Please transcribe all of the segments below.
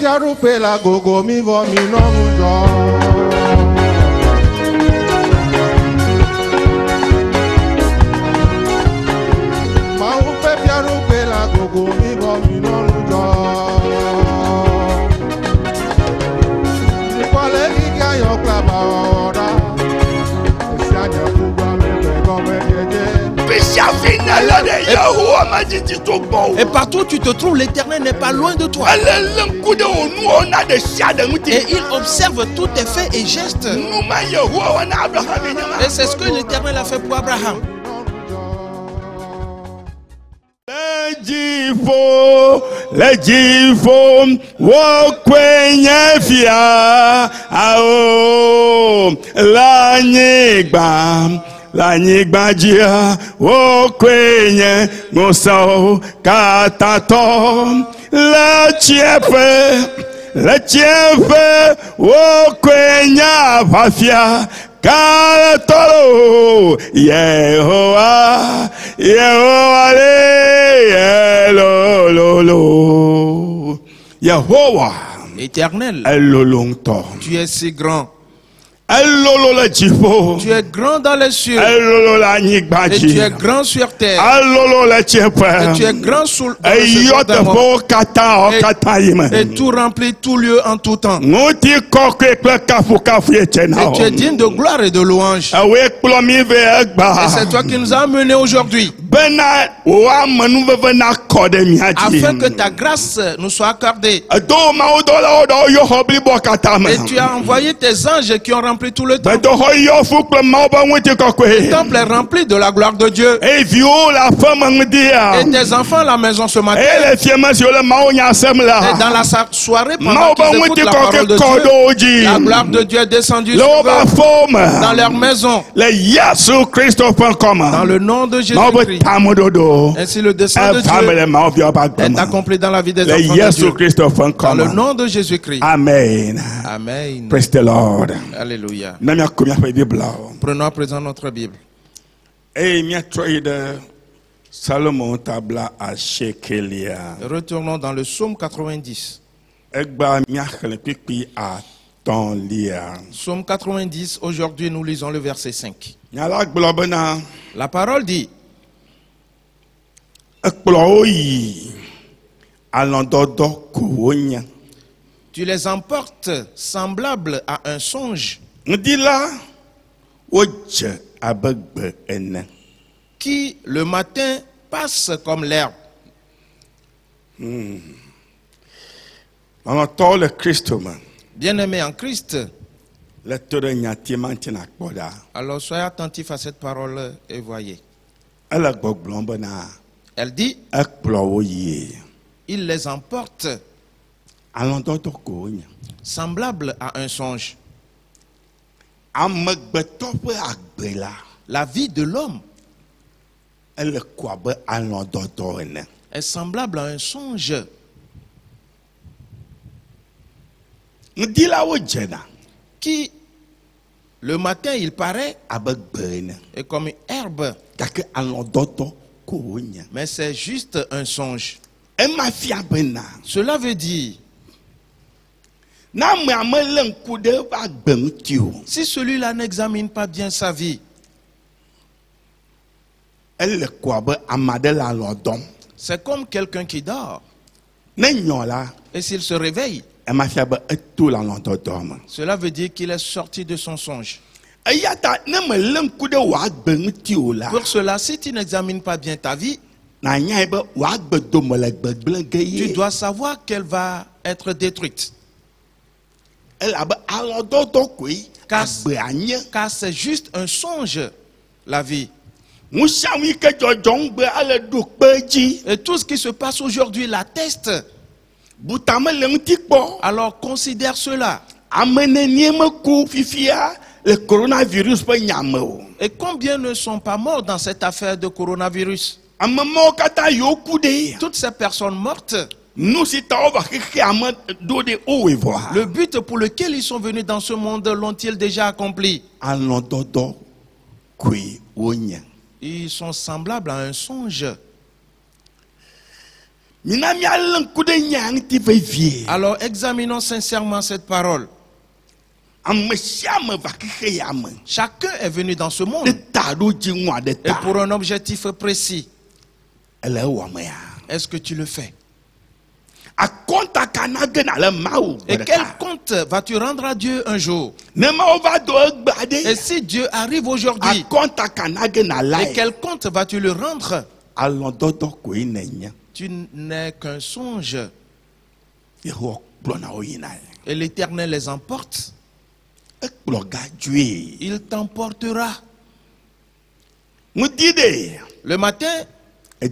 tiaru pe la gogo mi vo mi no mujo. Et partout où tu te trouves, l'Éternel n'est pas loin de toi. Et il observe tous tes faits et gestes. Et c'est ce que l'Éternel a fait pour Abraham. Le jifo wo kwenye fia ao la nyigba jia wo kwenye ngoso katato le chiefe wo kwenye vafia Karatolo Yehowa Yehowa le Yelolo Yehowa Éternel, tu es si grand. Tu es grand dans les cieux. Et tu es grand sur terre. Et tu es grand sous le et tout remplit tout lieu en tout temps. Et tu es digne de gloire et de louange. Et c'est toi qui nous as amenés aujourd'hui. Afin que ta grâce nous soit accordée. Et tu as envoyé tes anges qui ont rempli tout le temple. Le temple est rempli de la gloire de Dieu. Et tes enfants à la maison ce matin. Et dans la soirée, pendant qu'ils écoutent la parole de Dieu, la gloire de Dieu est descendue sur eux, dans leur maison. Dans le nom de Jésus-Christ. Ainsi le dessein de Dieu est accompli dans la vie des enfants de Dieu. Dans le nom de Jésus-Christ. Amen. Amen. Praise the Lord. Alléluia. Prenons à présent notre Bible. Retournons dans le psaume 90. Psaume 90, aujourd'hui nous lisons le verset 5. La parole dit: tu les emportes semblables à un songe qui le matin passe comme l'herbe. Bien-aimé en Christ, alors soyez attentifs à cette parole et voyez. Elle dit: il les emporte semblable à un songe. La vie de l'homme est semblable à un songe. Qui le matin il paraît et comme une herbe, mais c'est juste un songe. Cela veut dire, si celui-là n'examine pas bien sa vie, c'est comme quelqu'un qui dort. Et s'il se réveille, cela veut dire qu'il est sorti de son songe. Pour cela, si tu n'examines pas bien ta vie, tu dois savoir qu'elle va être détruite. Car c'est juste un songe, la vie. Et tout ce qui se passe aujourd'hui l'atteste. Alors considère cela. Et combien ne sont pas morts dans cette affaire de coronavirus? Toutes ces personnes mortes, le but pour lequel ils sont venus dans ce monde l'ont-ils déjà accompli? Ils sont semblables à un songe. Alors examinons sincèrement cette parole. Chacun est venu dans ce monde et pour un objectif précis. Est-ce que tu le fais? Et quel compte vas-tu rendre à Dieu un jour? Et si Dieu arrive aujourd'hui, et quel compte vas-tu le rendre? Tu n'es qu'un songe. Et l'Éternel les emporte. Il t'emportera. Le matin, et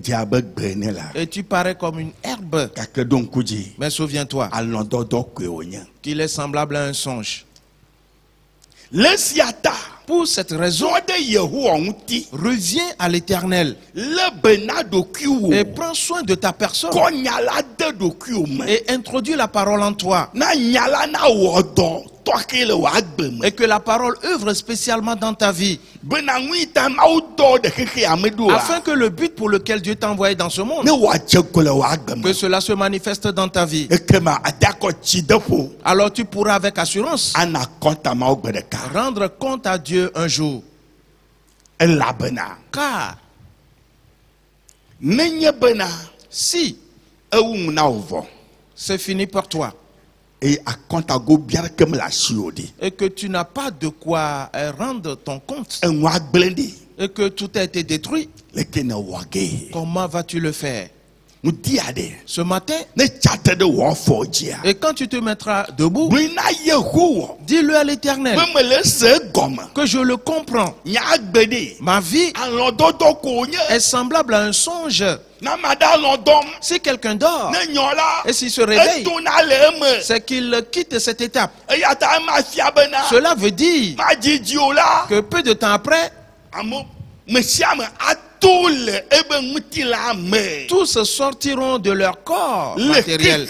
tu parais comme une herbe. Mais souviens-toi qu'il est semblable à un songe. Pour cette raison, reviens à l'Éternel et prends soin de ta personne et introduis la parole en toi. Et que la parole œuvre spécialement dans ta vie, afin que le but pour lequel Dieu t'a envoyé dans ce monde, que cela se manifeste dans ta vie. Alors tu pourras avec assurance rendre compte à Dieu un jour. Car si c'est fini pour toi et que tu n'as pas de quoi rendre ton compte et que tout a été détruit, comment vas-tu le faire? Ce matin, et quand tu te mettras debout, dis-le à l'Éternel que je le comprends. Ma vie est semblable à un songe. Si quelqu'un dort et s'il se réveille, c'est qu'il quitte cette étape. Cela veut dire que peu de temps après, tous sortiront de leur corps matériel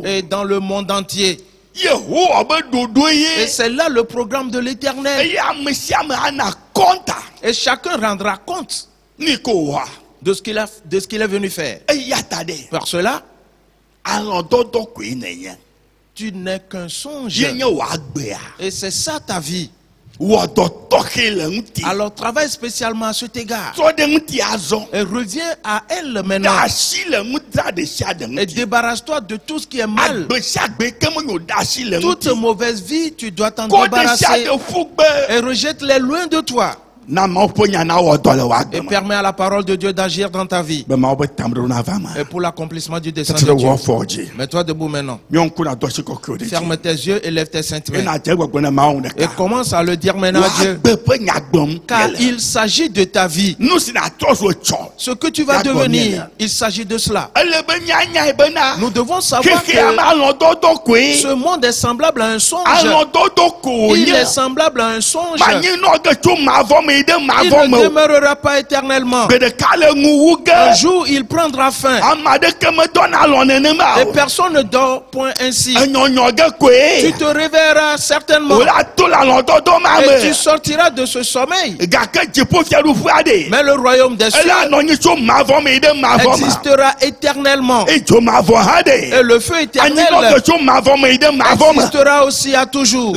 et dans le monde entier. Et c'est là le programme de l'Éternel. Et chacun rendra compte de ce qu'il est venu faire. Par cela, tu n'es qu'un songe. Et c'est ça ta vie. Alors travaille spécialement à cet égard et reviens à elle maintenant et débarrasse-toi de tout ce qui est mal. Toute mauvaise vie, tu dois t'en débarrasser et rejette-les loin de toi. Et permets à la parole de Dieu d'agir dans ta vie. Et pour l'accomplissement du dessein de Dieu. Mets-toi debout maintenant. Ferme tes yeux et lève tes saintes mains. Et commence à le dire maintenant à Dieu. Car il s'agit de ta vie. Ce que tu vas devenir, il s'agit de cela. Nous devons savoir que ce monde est semblable à un songe. Il est semblable à un songe. Il ne demeurera pas éternellement. Un jour, il prendra fin. Et personne ne dort point ainsi. Tu te réveilleras certainement. Et tu sortiras de ce sommeil. Mais le royaume des cieux existera éternellement. Et le feu éternel existera aussi à toujours.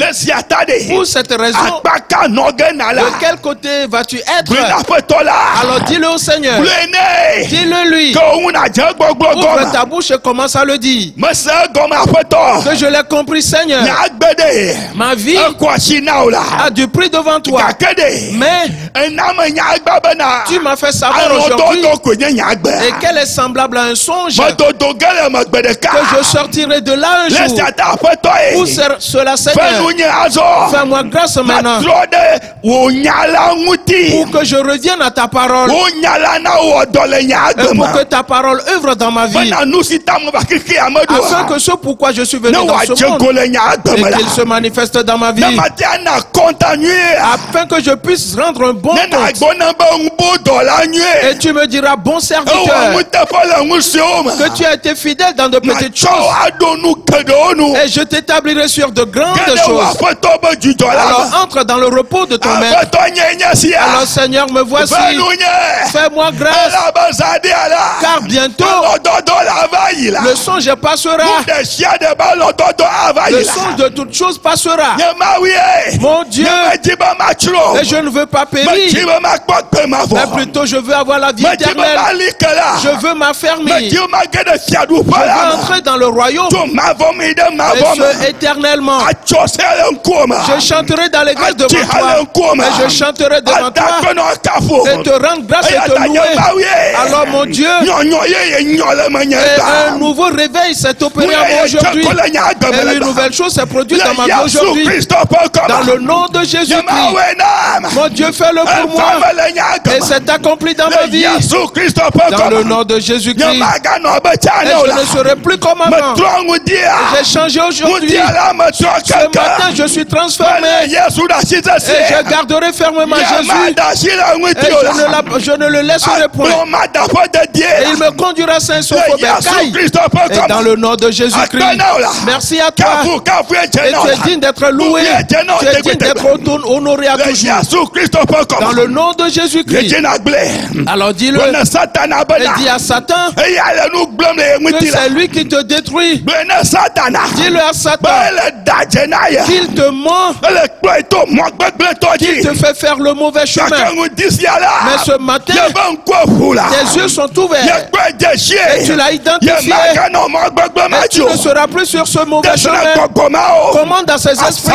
Pour cette raison, de quel côté vas-tu être? Alors dis-le au Seigneur. Dis-le lui. Ouvre ta bouche et commence à le dire. Que je l'ai compris, Seigneur. Ma vie a du prix devant toi. Mais tu m'as fait savoir aujourd'hui et qu'elle est semblable à un songe. Que je sortirai de là un jour. Pour cela, Seigneur, fais-moi grâce maintenant. Pour que je revienne à ta parole et pour que ta parole œuvre dans ma vie, afin que ce pourquoi je suis venu dans ce monde et qu'il se manifeste dans ma vie, afin que je puisse rendre un bon compte. Et tu me diras, bon serviteur, que tu as été fidèle dans de petites choses et je t'établirai sur de grandes choses. Alors entre dans le repos de ton maître. Alors Seigneur, me voici. Fais-moi grâce. Car bientôt, le songe passera. Le songe de toutes choses passera. Mon Dieu, et je ne veux pas périr, mais plutôt je veux avoir la vie éternelle. Je veux m'affermir. Je veux entrer dans le royaume et ce éternellement. Je chanterai dans l'église devant toi, et je chanterai devant toi et te rendre grâce et te louer. Alors mon Dieu, un nouveau réveil s'est opéré en moi aujourd'hui, et une nouvelle chose s'est produite dans ma vie aujourd'hui. Dans le nom de Jésus-Christ, mon Dieu, fais-le pour moi, et c'est accompli dans ma vie. Dans le nom de Jésus-Christ, et je ne serai plus comme avant. J'ai changé aujourd'hui. Ce matin, je suis transformé, et je garderai fermement Jésus, et je ne le laisserai point. Et il me conduira saint sauf au bercail. Et dans le nom de Jésus-Christ, merci à toi. Et tu es digne d'être loué. Tu es digne d'être honoré à toujours. Dans le nom de Jésus-Christ. Alors dis-le. Et dis à Satan que c'est lui qui te détruit. Dis-le à Satan qu'il te ment, qu'il te fait faire le mauvais chemin. Mais ce matin, tes yeux sont ouverts et tu l'as identifié, et tu ne seras plus sur ce mauvais chemin. Commande à ces esprits,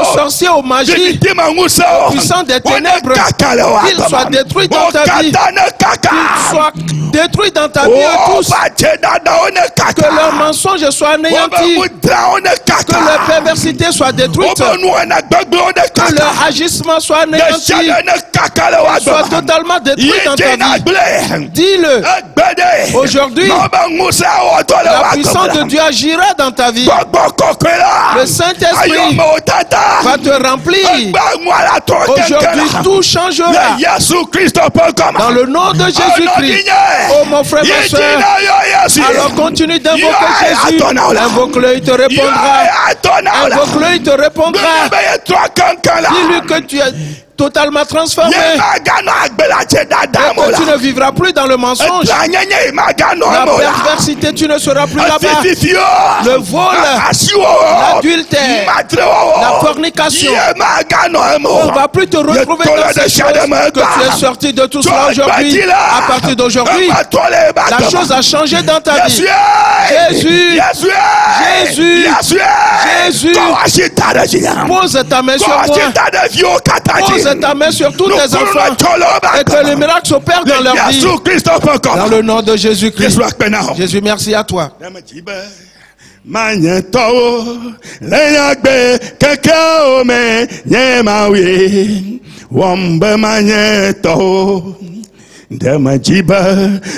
aux sorciers, aux magies, aux puissants des ténèbres, qu'ils soient détruits dans ta vie, qu'ils soient détruits dans ta vie tous, que leurs mensonges soient anéantis, que leur perversité soit détruite, que leur agissement soit anéanti, soit totalement détruit dans ta vie. Dis-le. Aujourd'hui, la puissance de Dieu agira dans ta vie. Le Saint-Esprit va te remplir. Aujourd'hui, tout changera. Dans le nom de Jésus-Christ. Oh mon frère, ma soeur, alors continue d'invoquer Jésus. Invoque-le, il te répondra. Invoque-le, il te répondra. Dis-lui que tu es totalement transformé, que tu ne vivras plus dans le mensonge, la perversité, tu ne seras plus là-bas, le vol, l'adultère, la fornication, on ne va plus te retrouver dans ces choses, que tu es sorti de tout cela aujourd'hui. À partir d'aujourd'hui, la chose a changé dans ta vie. Jésus, Jésus, Jésus, pose ta main sur moi, pose ta main sur tous tes enfants, et que les miracles s'opèrent dans leur vie. Dans le nom de Jésus-Christ. Jésus, merci à toi. Demajiba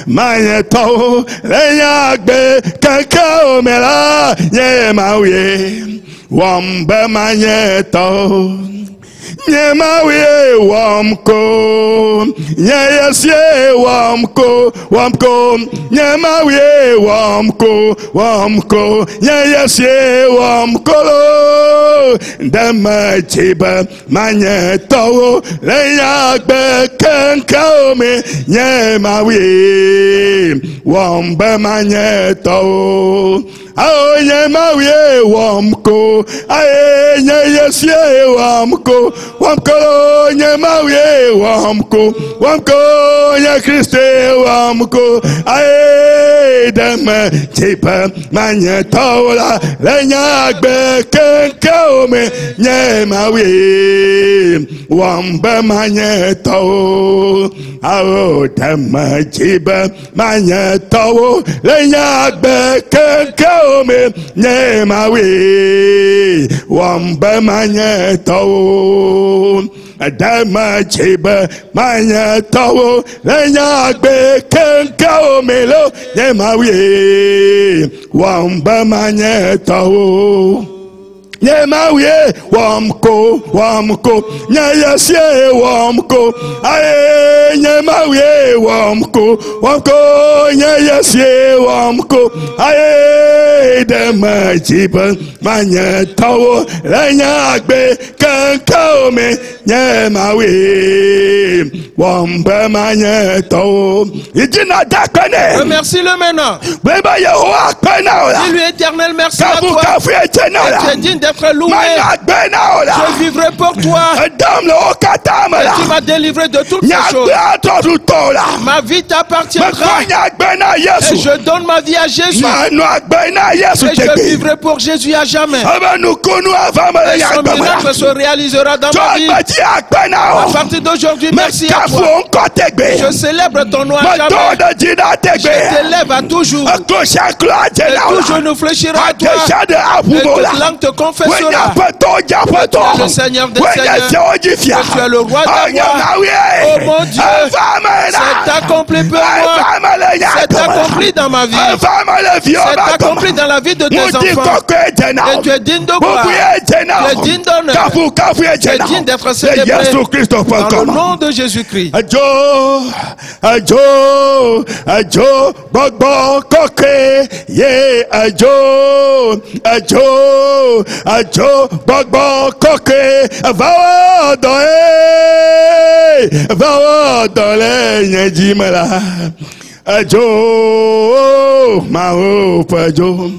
mayeto leyagbe kakao mela yemawe wamba mayeto yemawe wamko yeyesie wamko yemawe wamko yeyesie wamko demajiba mayeto leyagbe kakao me yemawe wamba mayeto oh yemawe wamko aye yeyesie wamko yemawe wamko ya Christe wamko aye dema tipa mayeto la lenyagbe kenkaome yemawe wamba mayeto oh dema tipa mayeto lenyagbe kenkaome yemawe wamba mayeto Adama chiba manya tawo lenyagbe kenka omelo yemawe wamba manya tawo Nyemawie wamko wamko nyayasie wamko aye nyemawie wamko wamko nyayasie wamko aye demajiba manya tawo lanyagbe kankaome nyemawie wamba manya tawo idina dakane. Remercie-le maintenant. Beba Yehowa kana. Dis-lui éternel merci à toi. Tu es digne d'être loué. Je vivrai pour toi. Et tu m'as délivré de toutes ces choses. Ma vie t'appartiendra. Et je donne ma vie à Jésus. Et je vivrai pour Jésus à jamais. Et son miracle se réalisera dans ma vie. À partir d'aujourd'hui, merci à toi. Je célèbre ton nom à jamais. Je t'élève à toujours. Et toujours nous fléchira à toi. Et toute langue te confessera que tu es le Seigneur des Seigneurs, que tu es le roi des rois. Oh mon Dieu, c'est accompli pour moi, c'est accompli dans ma vie, c'est accompli dans la vie de tes enfants. Et tu es digne de gloire, tu es digne d'honneur, tu es digne d'être célébré dans le nom de Jésus-Christ. Ajo, ajo, ajo, bogbo koke, ye ajo, ajo, ajo, bogbo koke, vawa dole nyejimala, ajo, mao pajo.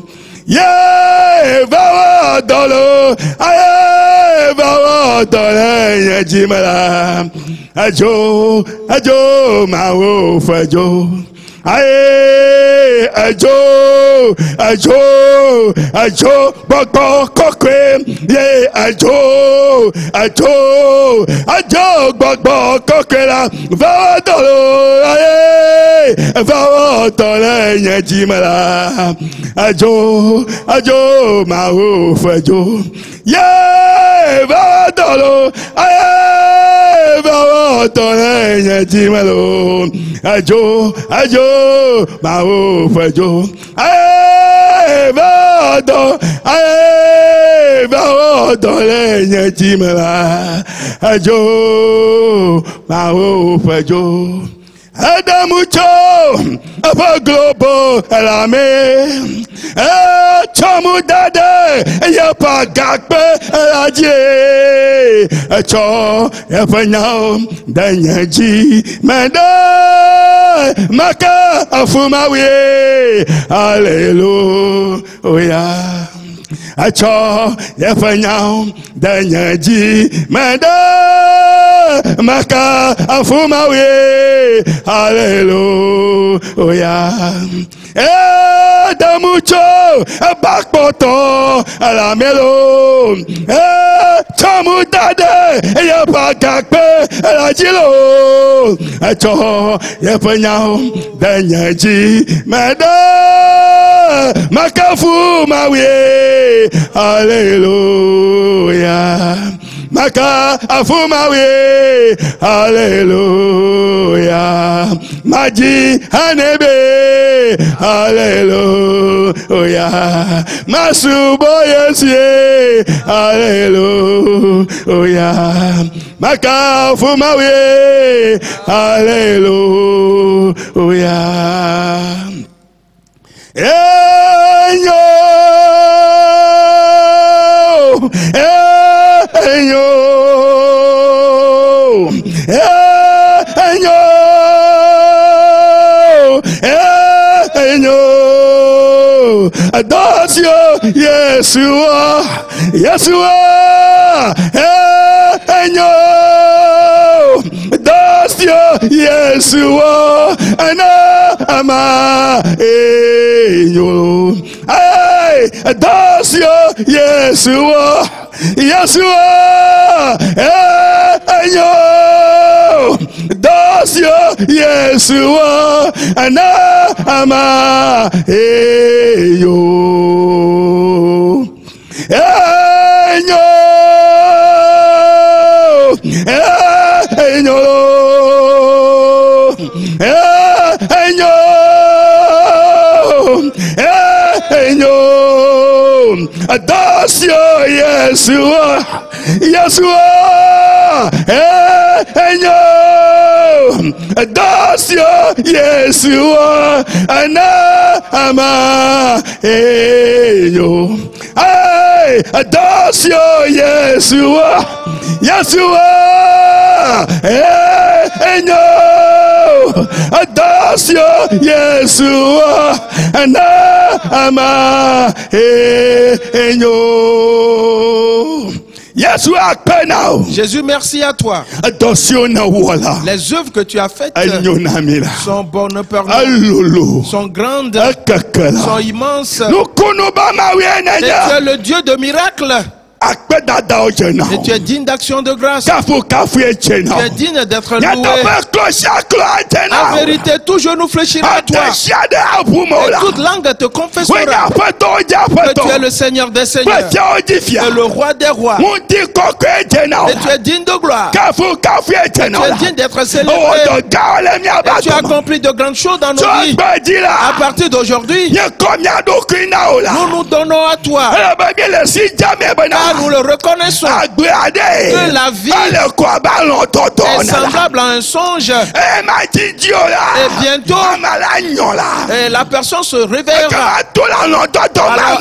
Yeah, vawa dolo, aye, vawa dole nyejimala, ajo, ajo, mao pajo. Aye, ajo, ajo, ajo, bogbo kokwe, ye, ajo, ajo, ajo, bogbo kokwe la, va dolo, aye, va dolo, nyejimala, ajo, ajo, mao fajo, ye, va dolo, aye, va dolo, nyejimalo, ajo, ajo. Mao fajo, aye, vado, le nyatimela, ajo, mao fajo. Adamucho, apa globo, elame, chomu dade, yapa gakpe, eladie, cho, yapanyao, danyaji, mende, maka, afumawe, hallelujah. Acho, yapanyao, danyaji, mende, maka, afumawe, hallelujah. Damucho, bakpoto, la melo, chamu dade, ya bagakpe, la jilo, acho, ya panyao, danyaji, mada, makafu mawe, hallelujah. Maka afumawe, hallelujah. Maji hanebe, hallelujah. Masubo yesie, hallelujah. Maka afumawe, hallelujah. Enyo, enyo, enyo, enyo. Adosio, Yeshua, Yeshua, enyo. Adosio, Yeshua, ana ama enyo. Hey, Adosio, Yeshua, Yeshua, enyo. Adosio, Yeshua, ana ama enyo. Enyo, enyo, enyo, enyo. Adasio Yeshua, Yeshua, enyo. Adasio Yeshua, ana ama enyo. Hey, Adasio Yeshua, Yeshua, enyo. Adasio Yeshua, ana ama enyo. Jésus, merci à toi. Les œuvres que tu as faites sont bonnes pour nous, sont grandes, sont immenses. Et tu es le Dieu de miracles. Et tu es digne d'action de grâce. Tu es digne d'être loué. En vérité, tout genou fléchira à toi. Et toute langue te confessera que tu es le Seigneur des seigneurs et le roi des rois. Et tu es digne de gloire. Et tu es digne d'être célébré. Et tu as accompli de grandes choses dans nos vies. À partir d'aujourd'hui, nous nous donnons à toi. Nous le reconnaissons que la vie est semblable à un songe. Et bientôt, la personne se réveillera. Alors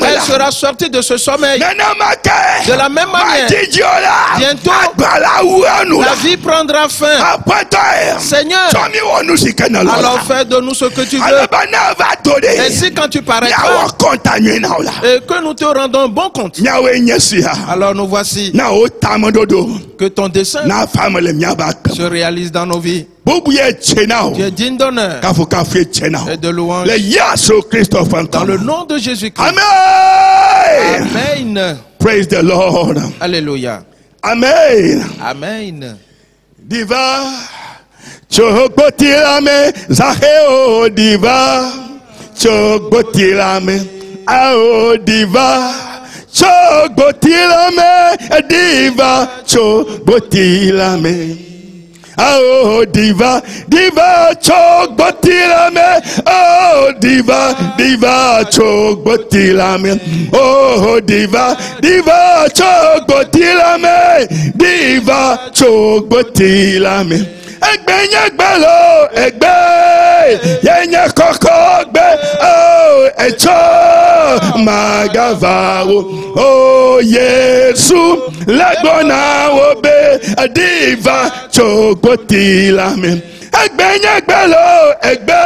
elle sera sortie de ce sommeil. De la même manière, bientôt, la vie prendra fin. Seigneur, alors fais de nous ce que tu veux. Et si quand tu paraîtras, et que nous te rendons bon compte, alors nous voici que ton dessein se réalise dans nos vies. Tu es digne d'honneur et de louange dans le nom de Jésus-Christ. Amen. Amen. Praise the Lord. Alléluia. Amen. Amen. Diva chogotilame zaheo diva chogotilame ao diva chogotilame diva chogotilame oh diva diva chogotilame oh diva diva chogotilame oh diva diva chogotilame diva chogotilame egbe gbelo egbe yenye koko gbe oh echo magavaro oh Yesu lagbona obe diva chogotilame egbe gbelo egbe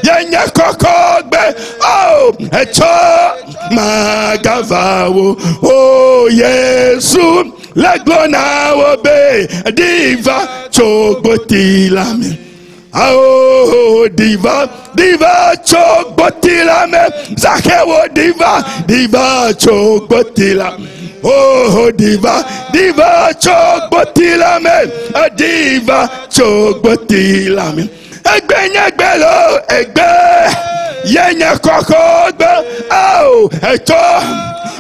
yenye koko gbe oh echo magavaro oh Yesu lagbona obe diva chogotilame oh diva diva chogotilame zakewo diva diva chogotilame oh diva diva chogotilame diva chogotilame egbe gbelo egbe yenye koko gbe oh echo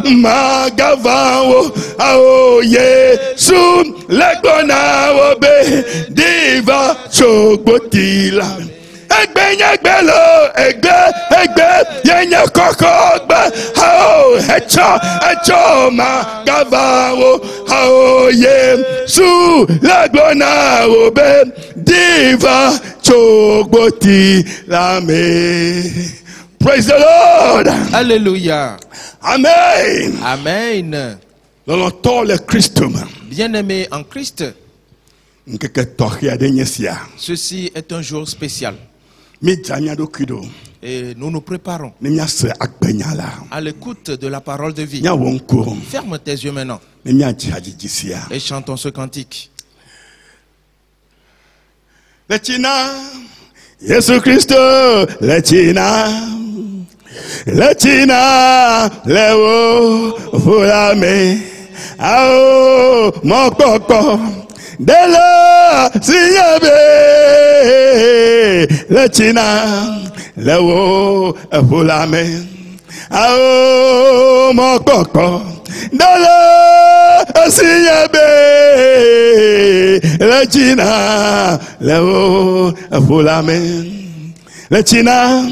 magavawo oh Yesu legbona obe diva chogotilame egbe gbelo egbe yenye koko gbe oh echo magavawo oh Yesu legbona obe diva chogotilame. Praise the Lord. Alléluia. Amen. Amen. Bien-aimé en Christ, ceci est un jour spécial. Et nous nous préparons à l'écoute de la parole de vie. Ferme tes yeux maintenant et chantons ce cantique. Jésus Christ, Latina, Léo, Volame, Ao, mon coco, de la Signabe, Latina, Léo, Volame, Ao, mon coco, de la Signabe, Latina, Léo, Volame. Latina,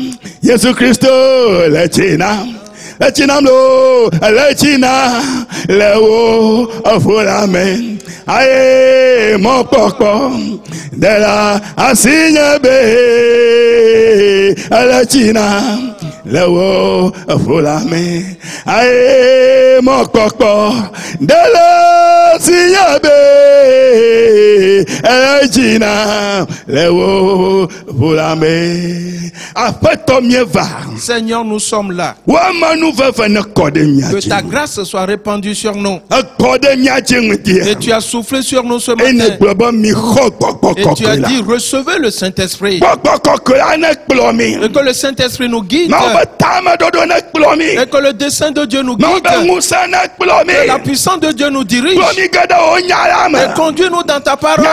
Jésus Christ, Latina, Lechinamlo, lechina, lewo, ofulamen. Aye, mon poko, de la asigne be, lechina, lewo, ofulamen. Aye, mon poko, de la asigne be, lechina, lewo, ofulamen. Après ton mieux va. Seigneur, nous sommes là. Que ta grâce soit répandue sur nous. Et tu as soufflé sur nous ce matin. Et tu as dit, recevez le Saint-Esprit. Et que le Saint-Esprit nous guide. Et que le dessein de Dieu nous guide. Que la puissance de Dieu nous dirige. Et conduis-nous dans ta parole.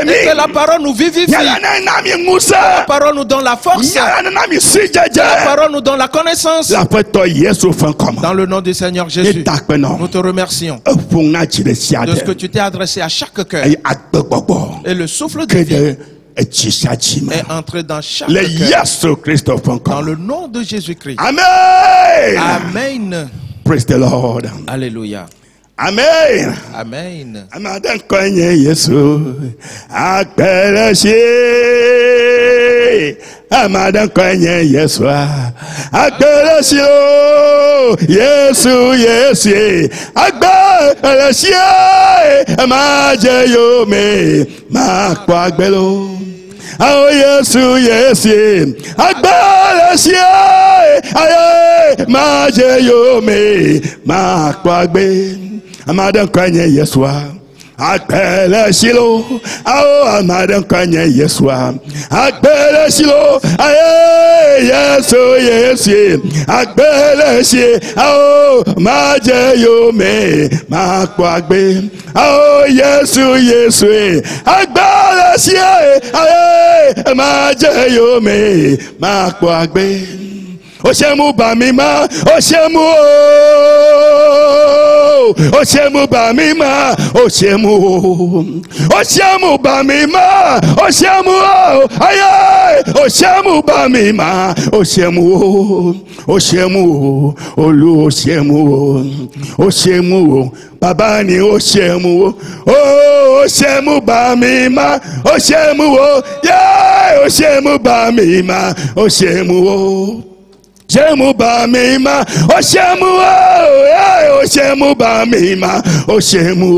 Et que la parole nous vivifie. Que la parole nous donne la force. Que la parole nous donne la connaissance. Dans le nom du Seigneur Jésus, nous te remercions de ce que tu t'es adressé à chaque cœur. Et le souffle de vie est entré dans chaque cœur. Dans le nom de Jésus-Christ. Amen. Amen. Praise the Lord. Alléluia. Amen. Amen. Amadan konye Yesu akpeleshi. Amadan konye Yesu akpeleshi. Yesu Yesu akpeleshi. Amaje yome makwagbelo. Oh Yesu Yesu akpeleshi. Aye maje yome makwagbe. Amadan kanye Yeswa akpele shilo. Oh amadan kanye Yeswa akpele shilo. Aye Yesu Yesu akpele shi. Oh maje yome makwagbe. Oh Yesu Yesu akpele shi. Aye maje yome makwagbe. Oshemu bamima, Oshemu, Oshemu bamima, Oshemu, Oshemu bamima, Oshemu, aye, Oshemu bamima, Oshemu, Oshemu, Olu Oshemu, Oshemu, Babani Oshemu, oh Oshemu bamima, Oshemu, yeah, Oshemu bamima, Oshemu. Oshemu bamima, Oshemu, Oshemu bamima, Oshemu,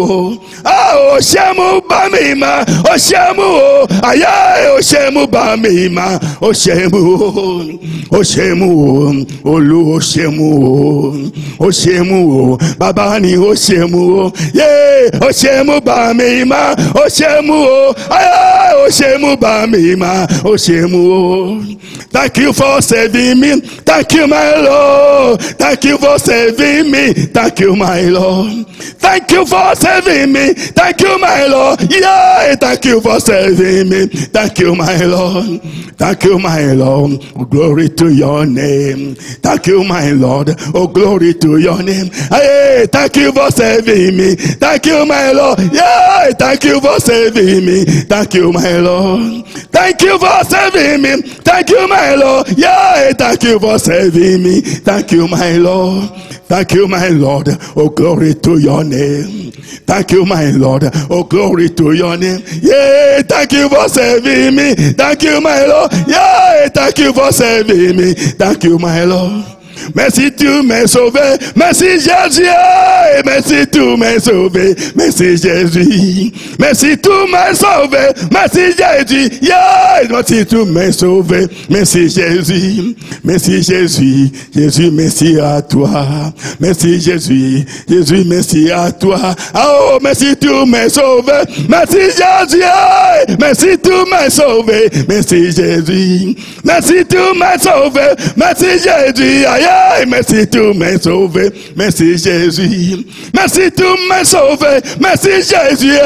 Oshemu bamima, Oshemu, aye, Oshemu bamima, Oshemu, Oshemu, Olu Oshemu, Oshemu, Babani Oshemu, yeah, Oshemu bamima, Oshemu, aye, Oshemu bamima, Oshemu. Thank you for saving me. Thank you, my Lord. Thank you for saving me. Thank you, my Lord. Thank you for saving me. Thank you, my Lord. Yeah, thank you for saving me. Thank you, my Lord. Thank you, my Lord. Oh, glory to your name. Thank you, my Lord. Oh, glory to your name. Hey, thank you for saving me. Thank you, my Lord. Yeah, thank you for saving me. Thank you, my Lord. Thank you for saving me. Thank you, my Lord. Yeah, thank you for saving me. Thank you, my Lord. Thank you, my Lord. Oh, glory to your name. Thank you, my Lord. Oh, glory to your name. Yeah, thank you for saving me. Thank you, my Lord. Yeah, thank you for saving me. Thank you, my Lord. Merci, tu m'as sauvé. Merci, Jésus. Merci, tu m'as sauvé. Merci, Jésus. Merci, tu m'as sauvé. Merci, Jésus. Yeah. Merci, tu m'as sauvé. Merci, Jésus. Merci, Jésus. Jésus, merci à toi. Merci, Jésus. Jésus, merci à toi. Oh, merci, tu m'as sauvé. Merci, Jésus. Merci, tu m'as sauvé. Merci, Jésus. Merci, tu m'as sauvé. Merci, Jésus. Merci, tu m'as sauvé. Merci, Jésus. Merci, tu m'as sauvé. Merci, Jésus.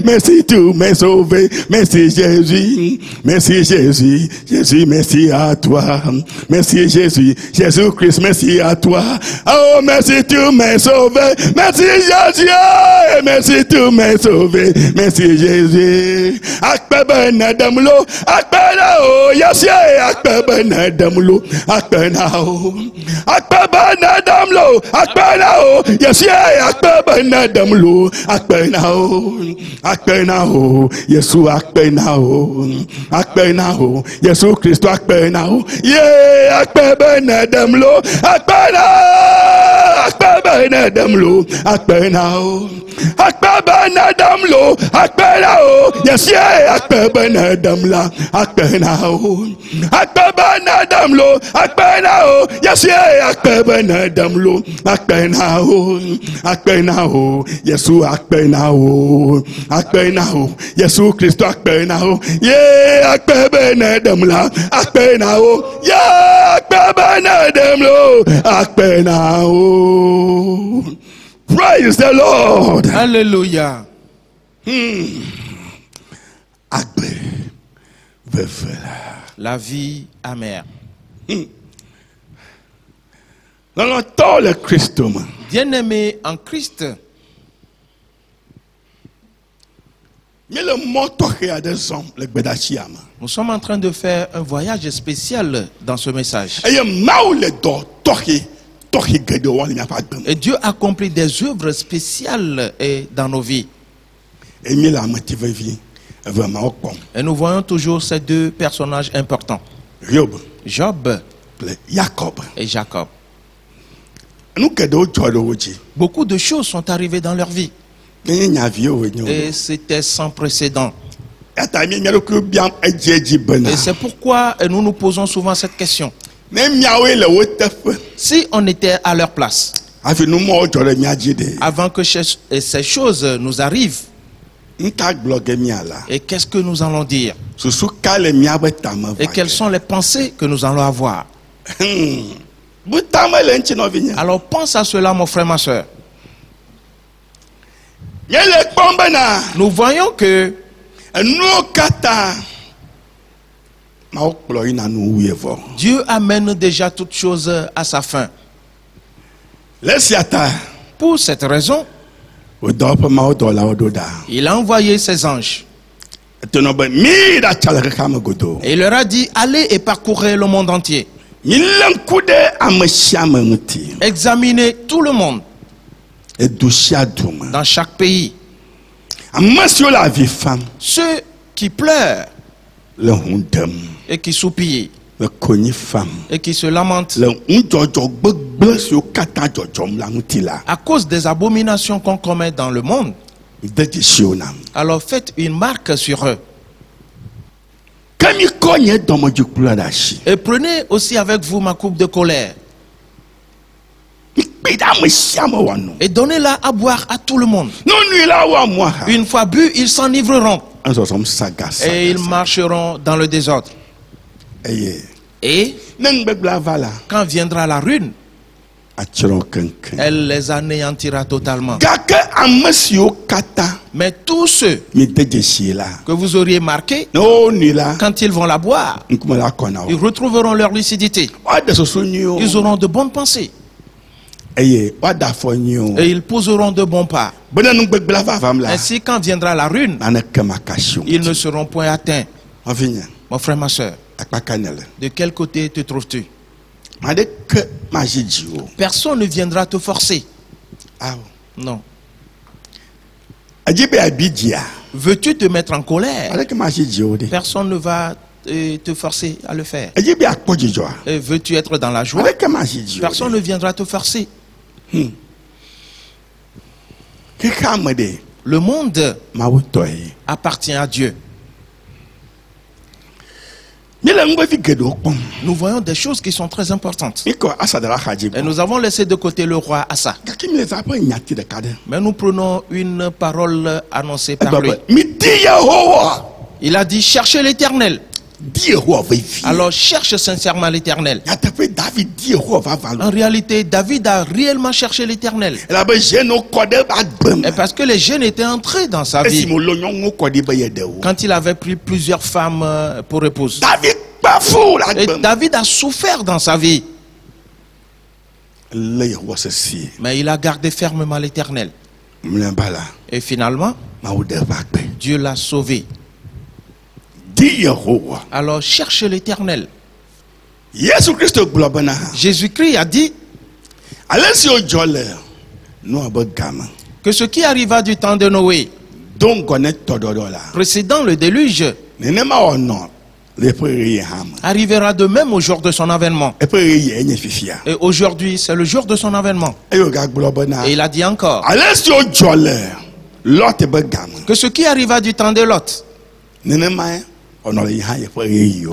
Merci, tu m'as sauvé. Merci, Jésus. Merci, Jésus. Jésus, merci à toi. Merci, Jésus. Jésus-Christ, merci à toi. Oh, merci, tu m'as sauvé. Merci, Jésus. Merci, tu m'as sauvé. Merci, Jésus. akpebe na demlo akpena o yes akpebe na demlo akpena o akpebe na demlo akpena o yes akpebe na demlo akpena o Yesu akpena o Yesu Kristo akpena o ye akpebe na demlo akpena na demlo akpena o yes akpebe na demla akpena o yes akpebe na demlo akpena o Yesu akpena o Yesu Kristo akpena o ye akpebe na demla akpena o ya akpebe na demlo akpena o. Praise the Lord. Hallelujah. La vie amère. Bien-aimé en Christ. Nous sommes en train de faire un voyage spécial dans ce message. Et Dieu accomplit des œuvres spéciales dans nos vies. Et nous voyons toujours ces deux personnages importants, Job et Jacob. Beaucoup de choses sont arrivées dans leur vie. Et c'était sans précédent. Et c'est pourquoi nous nous posons souvent cette question. Si on était à leur place, avant que ces choses nous arrivent, et qu'est-ce que nous allons dire? Et quelles sont les pensées que nous allons avoir? Alors pense à cela, mon frère, ma soeur. Nous voyons que Dieu amène déjà toutes choses à sa fin. Pour cette raison, il a envoyé ses anges. Et il leur a dit, allez et parcourez le monde entier. Examinez tout le monde. Dans chaque pays. Ceux qui pleurent et qui soupirent et qui se lamentent à cause des abominations qu'on commet dans le monde, alors faites une marque sur eux. Et prenez aussi avec vous ma coupe de colère et donnez-la à boire à tout le monde. Une fois bu, ils s'enivreront et ils marcheront dans le désordre. Et quand viendra la ruine, elle les anéantira totalement. Mais tous ceux que vous auriez marqués, quand ils vont la boire, ils retrouveront leur lucidité. Ils auront de bonnes pensées. Et ils poseront de bons pas. Ainsi, quand viendra la ruine, ils ne seront point atteints. Mon frère, ma soeur, de quel côté te trouves-tu? Personne ne viendra te forcer. Non. Veux-tu te mettre en colère? Personne ne va te forcer à le faire. Veux-tu être dans la joie? Personne ne viendra te forcer. Le monde appartient à Dieu. Nous voyons des choses qui sont très importantes. Et nous avons laissé de côté le roi Asa. Mais nous prenons une parole annoncée par lui. Il a dit, cherchez l'Éternel. Alors cherche sincèrement l'Éternel. En réalité, David a réellement cherché l'Éternel. Et parce que les gènes étaient entrés dans sa vie. Quand il avait pris plusieurs femmes pour épouse. Et David a souffert dans sa vie. Mais il a gardé fermement l'Éternel. Et finalement, Dieu l'a sauvé. Alors cherche l'Éternel. Jésus-Christ a dit que ce qui arriva du temps de Noé, précédant le déluge, arrivera de même au jour de son avènement. Et aujourd'hui, c'est le jour de son avènement. Et il a dit encore que ce qui arriva du temps de Lot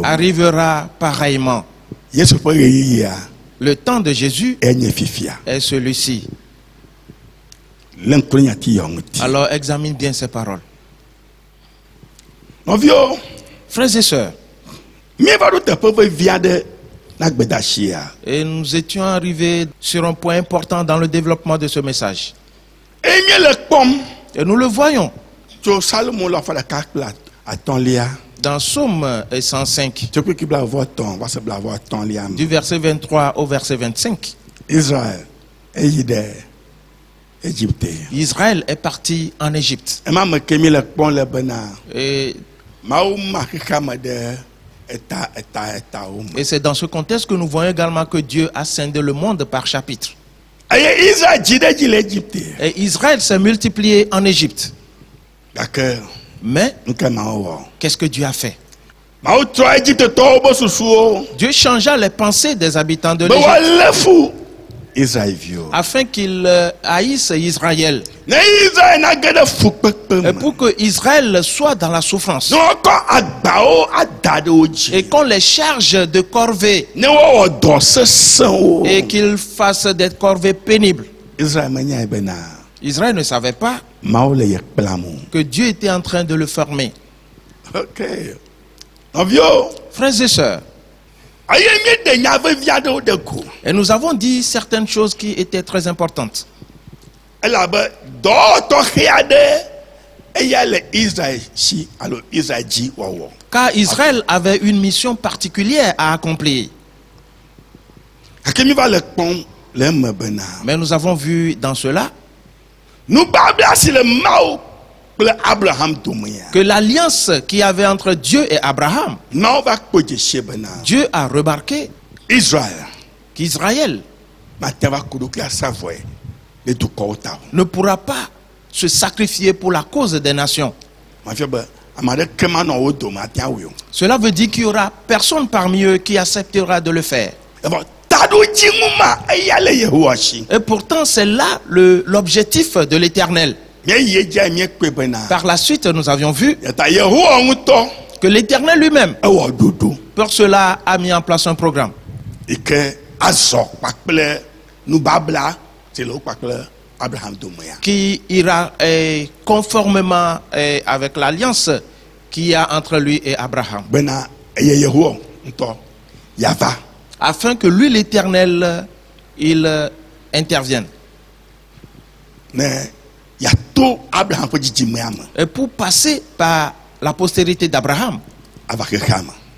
arrivera pareillement. Le temps de Jésus est celui-ci. Alors examine bien ces paroles. Frères et sœurs, et nous étions arrivés sur un point important dans le développement de ce message. Et nous le voyons dans Psaume 105, du verset 23 au verset 25. Israël est parti en Égypte. Et c'est dans ce contexte que nous voyons également que Dieu a scindé le monde par chapitre. Et Israël s'est multiplié en Égypte. Mais qu'est-ce que Dieu a fait? Dieu changea les pensées des habitants de l'Égypte afin qu'ils haïssent Israël. Et pour que Israël soit dans la souffrance. Et qu'on les charge de corvées. Et qu'ils fassent des corvées pénibles. Israël ne savait pas que Dieu était en train de le former. Frères et sœurs, et nous avons dit certaines choses qui étaient très importantes. Car Israël avait une mission particulière à accomplir. Mais nous avons vu dans cela que l'alliance qu'il y avait entre Dieu et Abraham, Dieu a remarqué qu'Israël ne pourra pas se sacrifier pour la cause des nations. Cela veut dire qu'il n'y aura personne parmi eux qui acceptera de le faire. Et pourtant, c'est là l'objectif de l'Éternel. Par la suite, nous avions vu que l'Éternel lui-même, pour cela, a mis en place un programme qui ira conformément avec l'alliance qu'il y a entre lui et Abraham, afin que lui, l'Éternel, il intervienne. Et pour passer par la postérité d'Abraham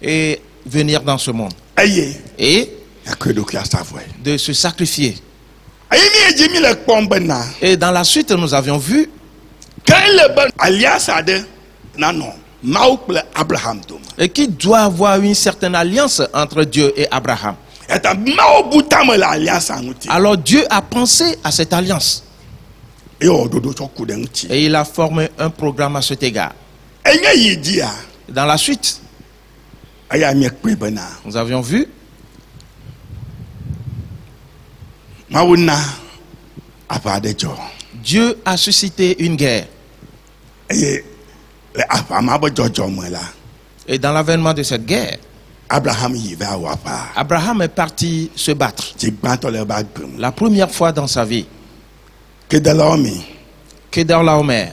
et venir dans ce monde et de se sacrifier. Et dans la suite, nous avions vu et qu'il doit avoir une certaine alliance entre Dieu et Abraham. Alors Dieu a pensé à cette alliance. Et il a formé un programme à cet égard. Dans la suite, nous avions vu Dieu a suscité une guerre. Et dans l'avènement de cette guerre, Abraham est parti se battre. La première fois dans sa vie. Kedorlaomer.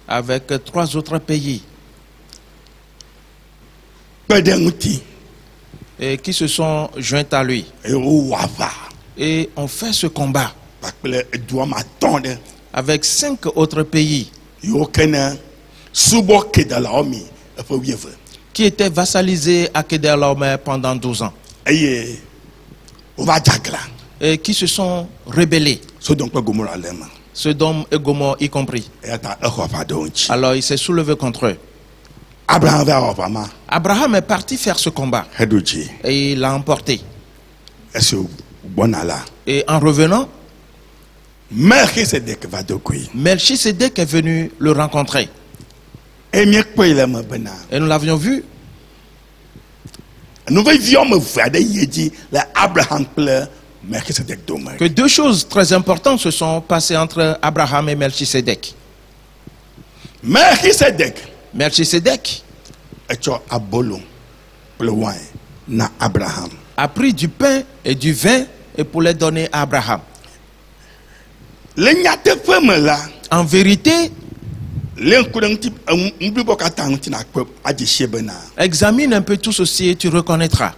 Avec 3 autres pays. Et qui se sont joints à lui. Et on fait ce combat. Avec 5 autres pays. Qui étaient vassalisés à Kedorlaomer pendant 12 ans. Et qui se sont rebellés. Sodome et Gomorrhe y compris. Alors il s'est soulevé contre eux. Abraham est parti faire ce combat et il l'a emporté. Et en revenant, Melchisedec est venu le rencontrer. Et nous l'avions vu. Que deux choses très importantes se sont passées entre Abraham et Melchisedec. Melchisedec a pris du pain et du vin et pour les donner à Abraham. En vérité, examine un peu tout ceci et tu reconnaîtra.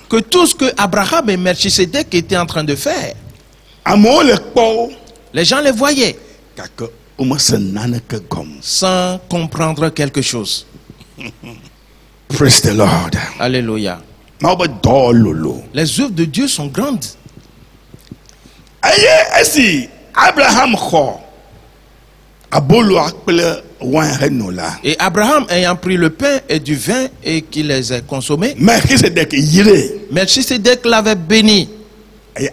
Que tout ce que Abraham et Melchisedec étaient en train de faire, les gens les voyaient sans comprendre quelque chose. Praise the Lord. Alléluia. Les œuvres de Dieu sont grandes. Et Abraham ayant pris le pain et du vin et qu'il les a consommés, Melchisedec l'avait béni. Et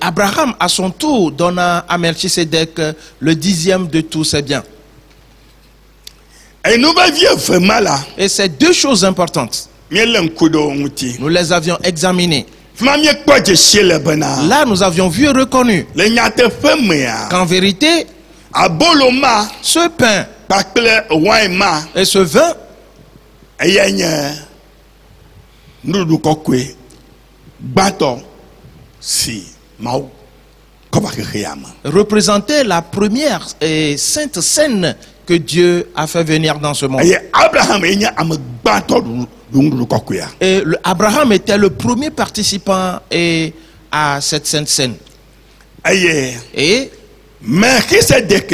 Abraham à son tour donna à Melchisedec le 10e de tous ses biens. Et ces deux choses importantes, nous les avions examinées. Là, nous avions vu et reconnu qu'en vérité, ce pain et ce vin représentaient la première et sainte scène que Dieu a fait venir dans ce monde. Et Abraham était le premier participant à cette sainte scène. Et Melchisedec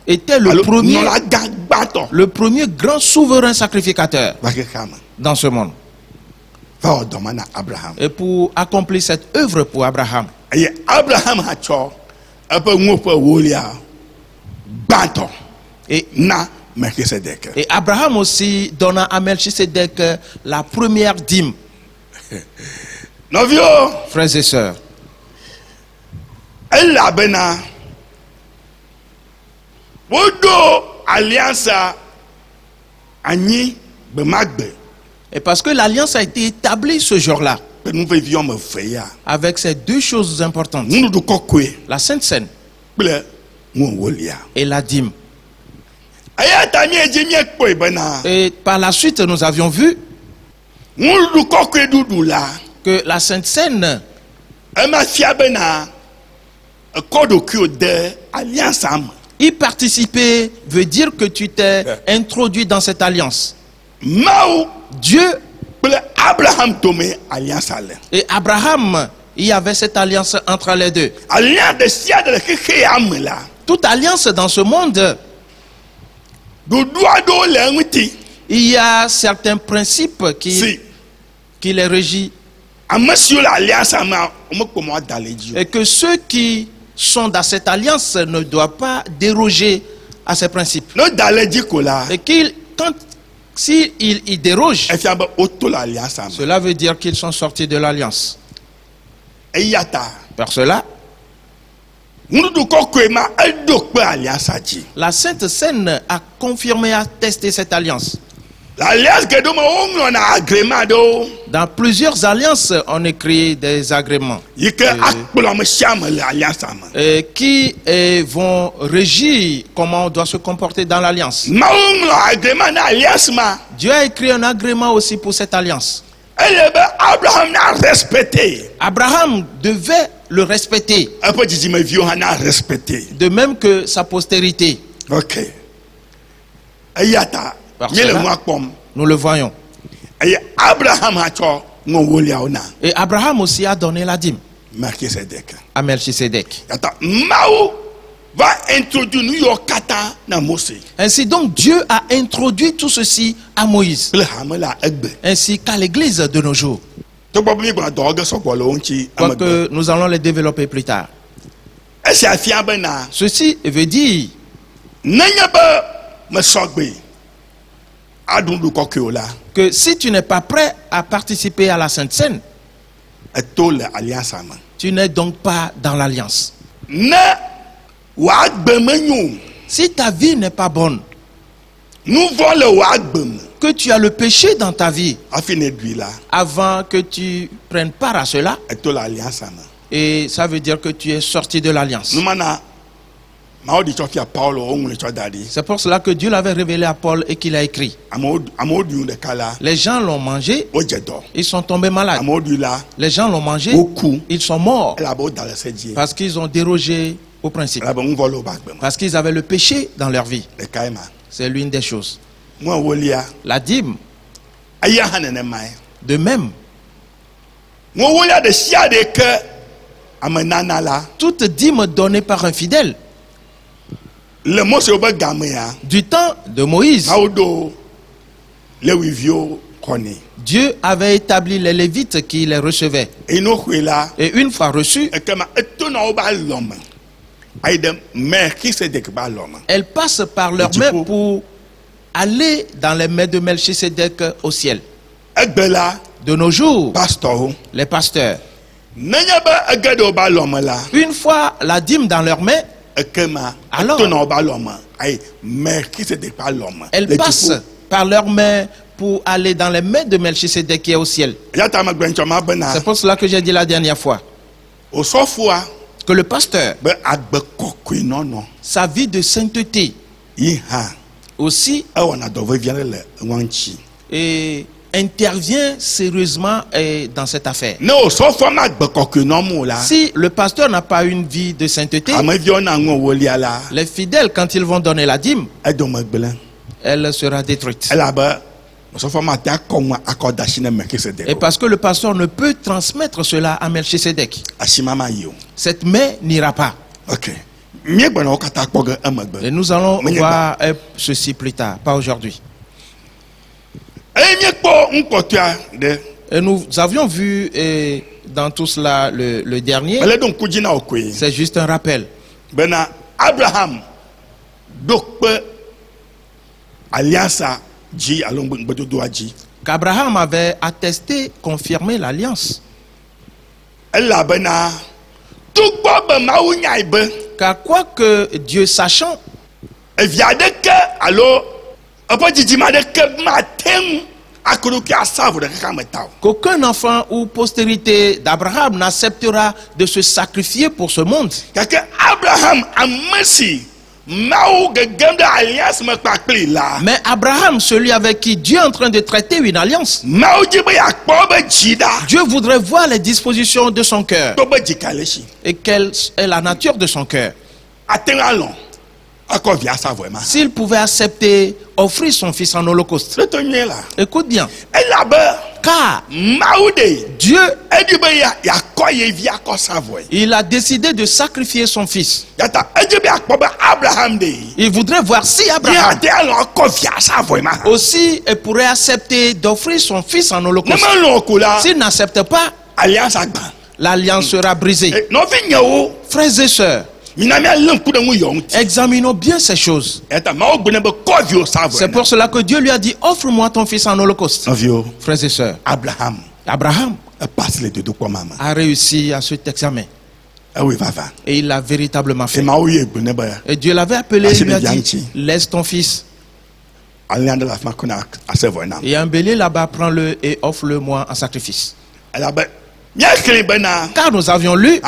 était le premier grand souverain sacrificateur dans ce monde. Et pour accomplir cette œuvre pour Abraham, et Abraham aussi donna à Melchisedec la première dîme. Frères et sœurs, et parce que l'alliance a été établie ce jour-là avec ces deux choses importantes, la Sainte Seine et la dîme. Et par la suite, nous avions vu que la Sainte Seine y participer veut dire que tu t'es introduit dans cette alliance. Dieu et Abraham, il y avait cette alliance entre les deux. Toute alliance dans ce monde, il y a certains principes qui les régissent. Et que ceux qui sont dans cette alliance ne doivent pas déroger à ces principes. Et s'ils y dérogent, cela veut dire qu'ils sont sortis de l'alliance. Par cela, la Sainte Seine a confirmé et attesté cette alliance. Dans plusieurs alliances, on écrit des agréments qui vont régir comment on doit se comporter dans l'alliance. Dieu a écrit un agrément aussi pour cette alliance. Abraham devait le respecter, de même que sa postérité. Par cela, nous le voyons. Et Abraham aussi a donné la dîme à Melchisedec. va introduire New York kata na Mose. Ainsi donc Dieu a introduit tout ceci à Moïse, ainsi qu'à l'église de nos jours. Quoique nous allons les développer plus tard. Ceci veut dire que si tu n'es pas prêt à participer à la Sainte Seine, tu n'es donc pas dans l'alliance. Si ta vie n'est pas bonne, que tu as le péché dans ta vie, avant que tu prennes part à cela, et ça veut dire que tu es sorti de l'alliance. C'est pour cela que Dieu l'avait révélé à Paul et qu'il a écrit. Les gens l'ont mangé, ils sont tombés malades. Les gens l'ont mangé, ils sont morts parce qu'ils ont dérogé au principe, parce qu'ils avaient le péché dans leur vie. C'est l'une des choses. La dîme, de même, toute dîme donnée par un fidèle, du temps de Moïse, Dieu avait établi les Lévites qui les recevaient. Et une fois reçus, elles passent par leurs mains pour aller dans les mains de Melchisédek au ciel. De nos jours, les pasteurs, une fois la dîme dans leurs mains, alors elles passent par leurs mains pour aller dans les mains de Melchisédek qui est au ciel. C'est pour cela que j'ai dit la dernière fois que le pasteur, sa vie de sainteté aussi, et intervient sérieusement dans cette affaire. Si le pasteur n'a pas une vie de sainteté, les fidèles, quand ils vont donner la dîme, elle sera détruite. Et parce que le pasteur ne peut transmettre cela à Melchisédek, cette main n'ira pas. Et nous allons voir ceci plus tard, pas aujourd'hui. Et nous avions vu dans tout cela le dernier. C'est juste un rappel. Qu'Abraham avait attesté, confirmé l'alliance. Car quoi que Dieu sachant, qu'aucun enfant ou postérité d'Abraham n'acceptera de se sacrifier pour ce monde. Mais Abraham, celui avec qui Dieu est en train de traiter une alliance, Dieu voudrait voir les dispositions de son cœur et quelle est la nature de son cœur. S'il pouvait accepter, offrir son fils en holocauste. Écoute bien. Car Dieu, il a décidé de sacrifier son fils. Il voudrait voir si Abraham aussi pourrait accepter d'offrir son fils en holocauste. S'il n'accepte pas, l'alliance sera brisée. Frères et sœurs, examinons bien ces choses. C'est pour cela que Dieu lui a dit: offre-moi ton fils en holocauste. Frères et sœurs, Abraham a réussi à cet examen. Et il l'a véritablement fait. Et Dieu l'avait appelé et lui a dit: laisse ton fils. Et un bélier là-bas, prends-le et offre-le moi en sacrifice. Car nous avions lu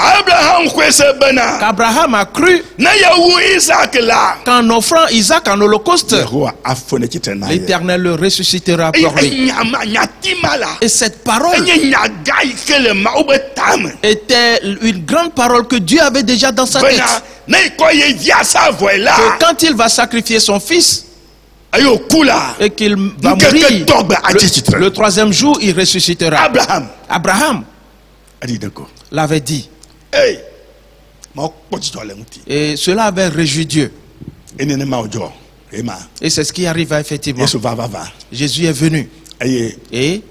qu'Abraham a cru qu'en offrant Isaac en holocauste, l'Éternel le ressuscitera pour lui. Et cette parole était une grande parole que Dieu avait déjà dans sa tête. Que quand il va sacrifier son fils et qu'il va mourir, le troisième jour il ressuscitera. Abraham l'avait dit. Et cela avait réjoui Dieu. Et c'est ce qui arriva effectivement. Jésus est venu. Et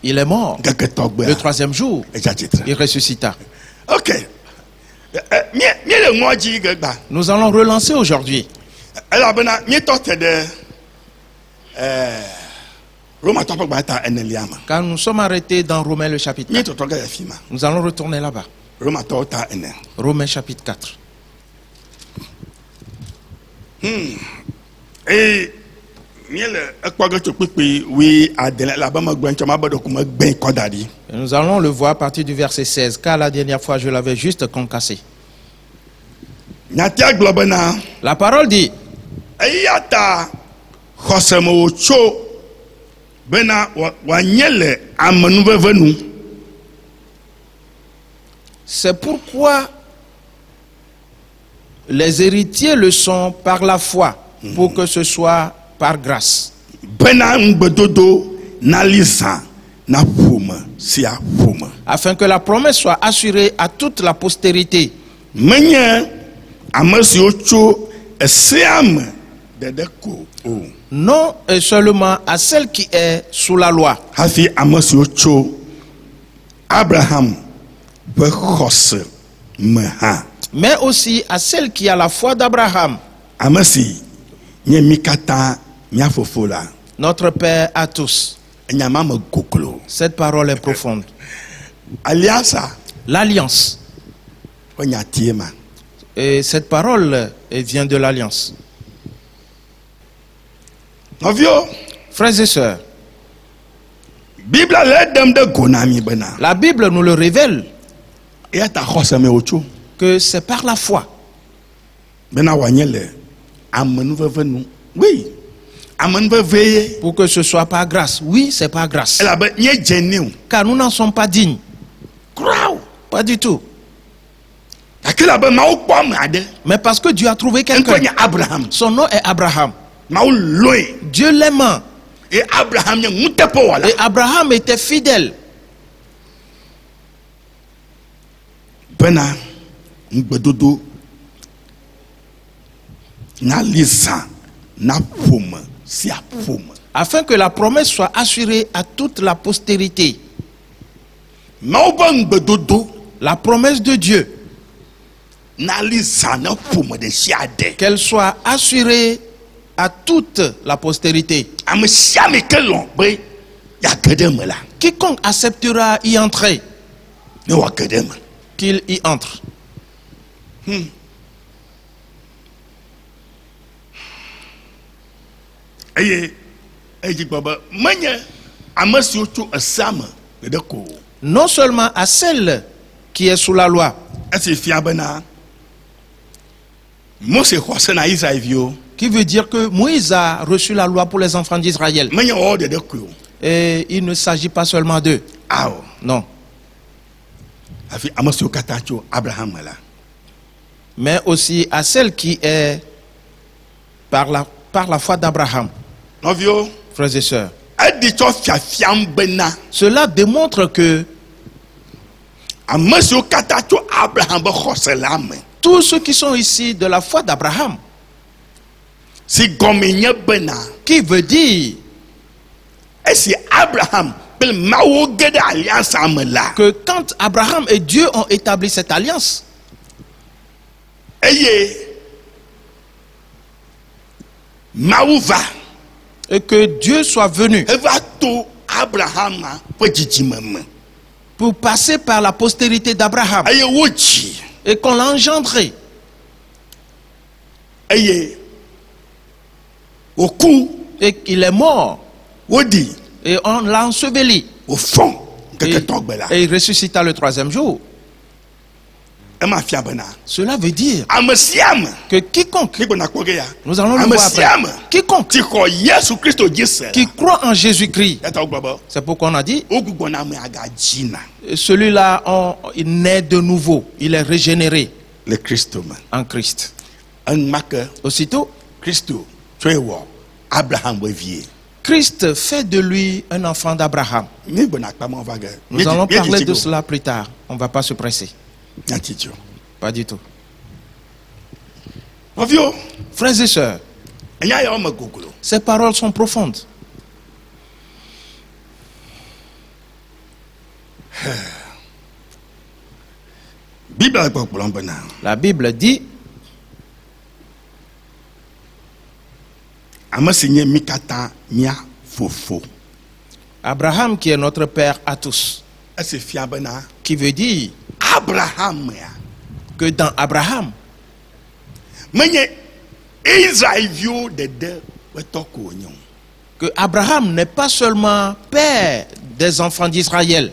il est mort. Le troisième jour, il ressuscita. Ok. Nous allons relancer aujourd'hui. Car nous sommes arrêtés dans Romains le chapitre 4. Nous allons retourner là-bas. Romains chapitre 4. Et nous allons le voir à partir du verset 16. Car la dernière fois, je l'avais juste concassé. La parole dit: c'est pourquoi les héritiers le sont par la foi, pour que ce soit par grâce. Afin que la promesse soit assurée à toute la postérité. Non seulement à celle qui est sous la loi. Mais aussi à celle qui a la foi d'Abraham. Notre Père à tous. Cette parole est profonde. L'alliance. Et cette parole vient de l'alliance. Frères et sœurs, la Bible nous le révèle que c'est par la foi. Oui. Pour que ce soit par grâce. Oui, c'est par grâce. Car nous n'en sommes pas dignes. Pas du tout. Mais parce que Dieu a trouvé quelqu'un. Son nom est Abraham. Dieu l'aimant. Et Abraham était fidèle. Afin que la promesse soit assurée à toute la postérité. La promesse de Dieu, qu'elle soit assurée à toute la postérité. Quiconque acceptera y entrer, qu'il y entre. Non seulement à celle qui est sous la loi. Qui veut dire que Moïse a reçu la loi pour les enfants d'Israël. Et il ne s'agit pas seulement d'eux. Non. Mais aussi à celle qui est par la foi d'Abraham. Frères et sœurs, cela démontre que tous ceux qui sont ici de la foi d'Abraham, qui veut dire que quand Abraham et Dieu ont établi cette alliance, et que Dieu soit venu pour passer par la postérité d'Abraham et qu'on l'a engendré et qu'il est mort et on l'a enseveli et il ressuscita le troisième jour. Cela veut dire que quiconque, nous allons le voir après, quiconque qui croit en Jésus-Christ, c'est pourquoi on a dit, celui-là il naît de nouveau, il est régénéré en Christ. Aussitôt, Christ fait de lui un enfant d'Abraham. Nous allons parler de cela plus tard, on ne va pas se presser. Pas du tout. Frères et sœurs, ces paroles sont profondes. La Bible dit Abraham qui est notre père à tous, qui veut dire que dans Abraham, que Abraham n'est pas seulement père des enfants d'Israël,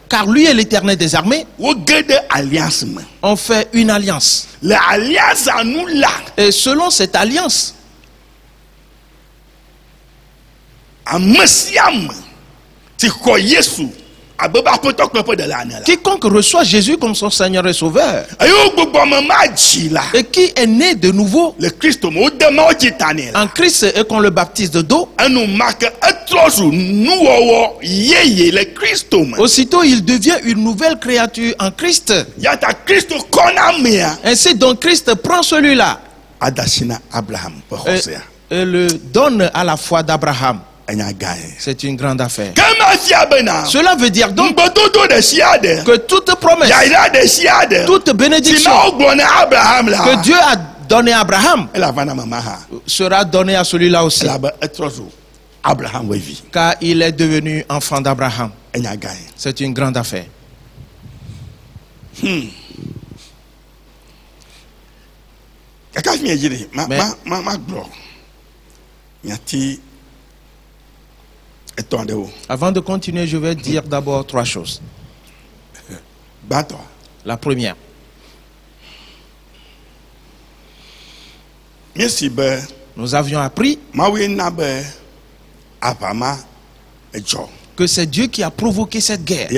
car lui et l'Éternel des armées ont fait une alliance. Et selon cette alliance, quiconque reçoit Jésus comme son Seigneur et Sauveur, et qui est né de nouveau en Christ et qu'on le baptise de dos, aussitôt il devient une nouvelle créature en Christ. Ainsi donc Christ prend celui-là et le donne à la foi d'Abraham. C'est une grande affaire. Cela veut dire donc que toute promesse, toute bénédiction que Dieu a donnée à Abraham sera donnée à celui-là aussi, car il est devenu enfant d'Abraham. C'est une grande affaire. Avant de continuer, je vais dire d'abord trois choses. La première, nous avions appris que c'est Dieu qui a provoqué cette guerre.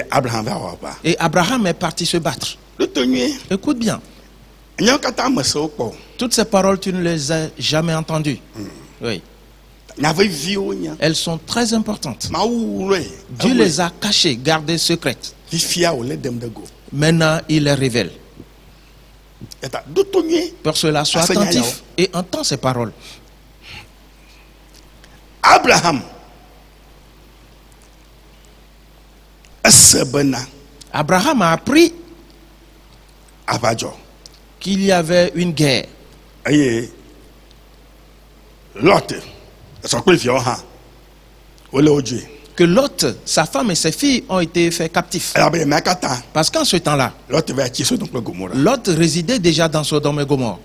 Et Abraham est parti se battre. Écoute bien. Toutes ces paroles, tu ne les as jamais entendues. Oui. Elles sont très importantes. Dieu les a cachées, gardées secrètes. Maintenant, il les révèle. Pour cela, sois attentif et entends ces paroles. Abraham a appris qu'il y avait une guerre. Que Lot, sa femme et ses filles ont été faits captifs. Parce qu'en ce temps-là, Lot résidait déjà dans Sodome et Gomorrhe.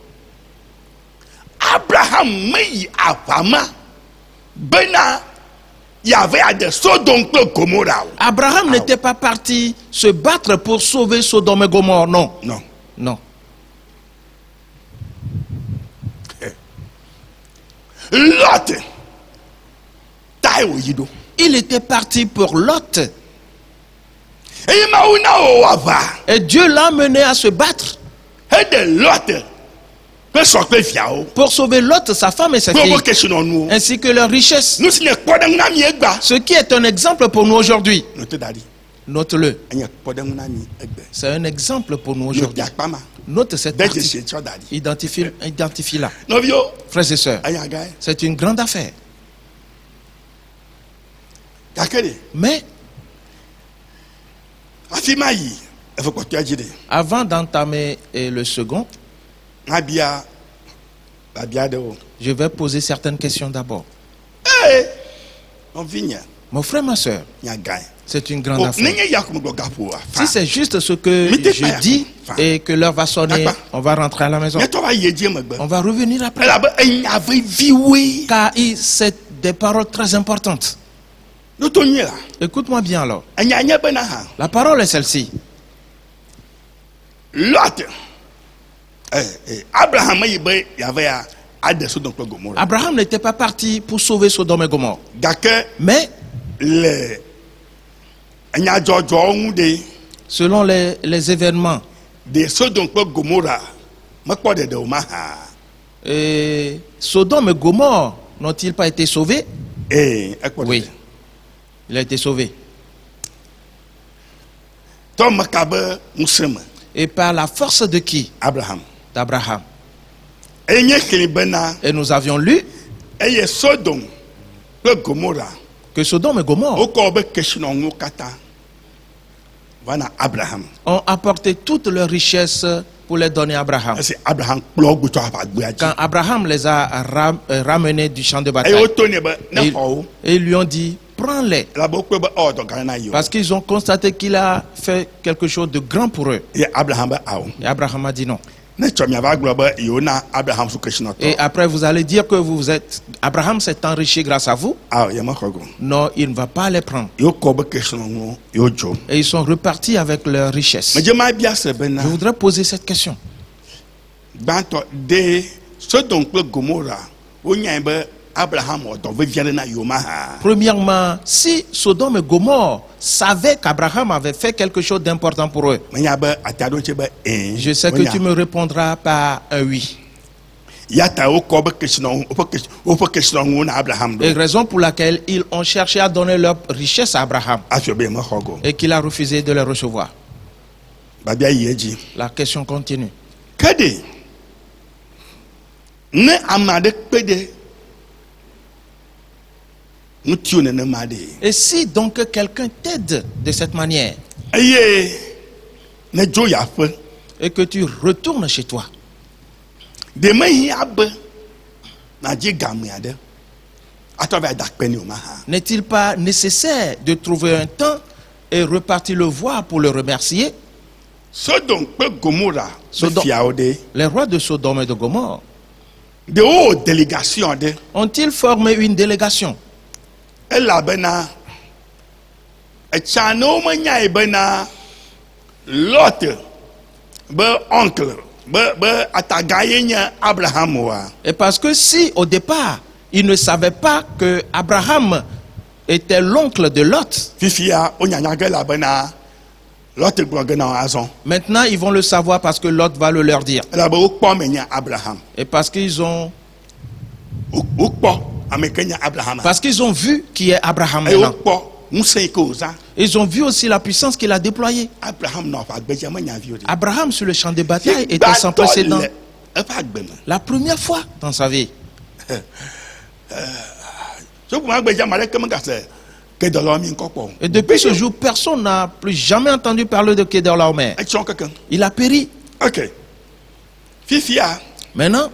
Abraham n'était pas parti se battre pour sauver Sodome et Gomorrhe, non. Non. Lot, il était parti pour Lot. Et Dieu l'a mené à se battre pour sauver Lot, sa femme et ses filles, ainsi que leurs richesses. Ce qui est un exemple pour nous aujourd'hui. Note-le. C'est un exemple pour nous aujourd'hui. Note cette partie. Identifie-la. Frères et sœurs, c'est une grande affaire. Mais avant d'entamer le second, je vais poser certaines questions d'abord. Mon frère, ma soeur, c'est une grande affaire. Si c'est juste ce que je dis et que l'heure va sonner, on va rentrer à la maison. On va revenir après. Car c'est des paroles très importantes. Écoute-moi bien alors. La parole est celle-ci. Abraham n'était pas parti pour sauver Sodome et Gomorrhe. Mais selon les événements, Sodome et Gomorrhe n'ont-ils pas été sauvés? Oui, il a été sauvé. Et par la force de qui? Abraham. D'Abraham. Et nous avions lu que Sodome et Gomorrhe ont apporté toutes leurs richesses pour les donner à Abraham. Quand Abraham les a ramenés du champ de bataille, et ils lui ont dit, prends-les. Parce qu'ils ont constaté qu'il a fait quelque chose de grand pour eux. Et Abraham a dit non. Et après vous allez dire que Abraham s'est enrichi grâce à vous. Non, il ne va pas les prendre. Et ils sont repartis avec leurs richesses. Je voudrais poser cette question. Premièrement, si Sodome et Gomorre savaient qu'Abraham avait fait quelque chose d'important pour eux, je sais que tu me répondras par un oui. Et raison pour laquelle ils ont cherché à donner leur richesse à Abraham et qu'il a refusé de les recevoir. La question continue. Et si donc quelqu'un t'aide de cette manière et que tu retournes chez toi, n'est-il pas nécessaire de trouver un temps et repartir le voir pour le remercier? Les rois de Sodome et de Gomorre ont-ils formé une délégation? Et parce que si au départ ils ne savaient pas que Abraham était l'oncle de Lot, maintenant ils vont le savoir parce que Lot va le leur dire. Et parce qu'ils ont vu qui est Abraham maintenant. Ils ont vu aussi la puissance qu'il a déployée. Abraham sur le champ de bataille était sans précédent. La première fois dans sa vie. Et depuis ce jour, personne n'a plus jamais entendu parler de Kedorlaomer. Il a péri. Maintenant,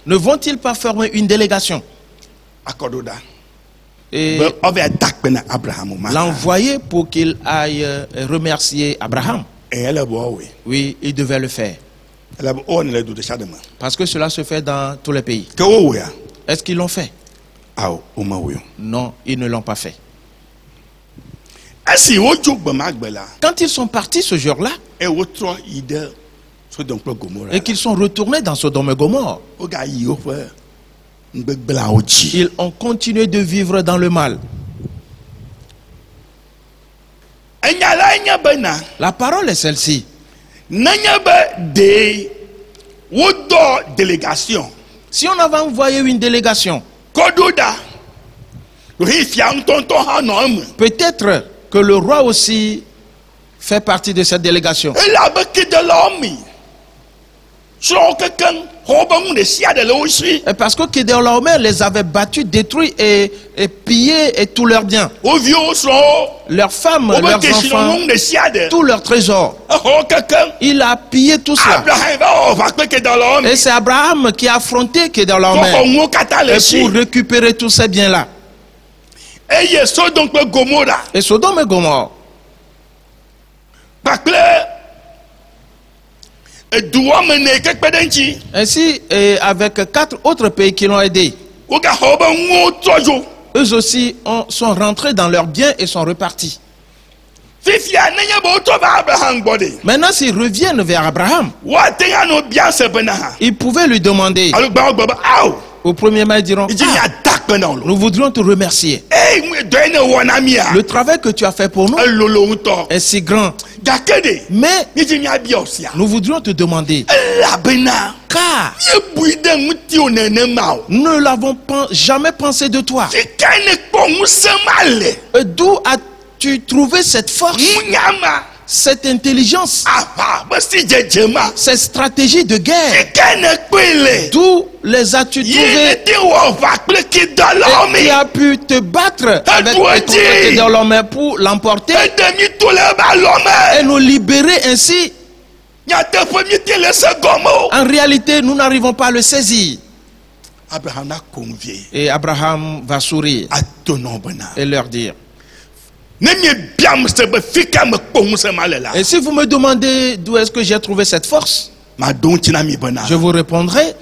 ne vont-ils pas former une délégation et l'envoyer pour qu'il aille remercier Abraham? Oui, il devait le faire. Parce que cela se fait dans tous les pays. Est-ce qu'ils l'ont fait? Non, ils ne l'ont pas fait. Quand ils sont partis ce jour-là et qu'ils sont retournés dans Sodome et Gomorre, ils ont continué de vivre dans le mal. La parole est celle-ci. Si on avait envoyé une délégation, peut-être que le roi aussi fait partie de cette délégation. Et parce que Kedorlaomer les avait battus, détruits et pillés et tous leurs biens, leurs femmes, leurs enfants, tous leurs trésors. Il a pillé tout cela. Et c'est Abraham qui a affronté Kedorlaomer pour récupérer tous ces biens-là. Et Sodome et Gomorre, ainsi, avec 4 autres pays qui l'ont aidé, eux aussi sont rentrés dans leurs biens et sont repartis. Maintenant, s'ils reviennent vers Abraham, ils pouvaient lui demander. Au premier mail, ils diront, nous voudrions te remercier. Le travail que tu as fait pour nous est si grand. Mais nous voudrions te demander, car nous ne l'avons jamais pensé de toi. D'où as-tu trouvé cette force, cette intelligence, cette stratégie de guerre? D'où les as-tu trouvés? Et tu as pu te battre avec les dans leurs mains pour l'emporter et nous libérer ainsi. En réalité, nous n'arrivons pas à le saisir. Et Abraham va sourire et leur dire: et si vous me demandez d'où est-ce que j'ai trouvé cette force, je vous répondrai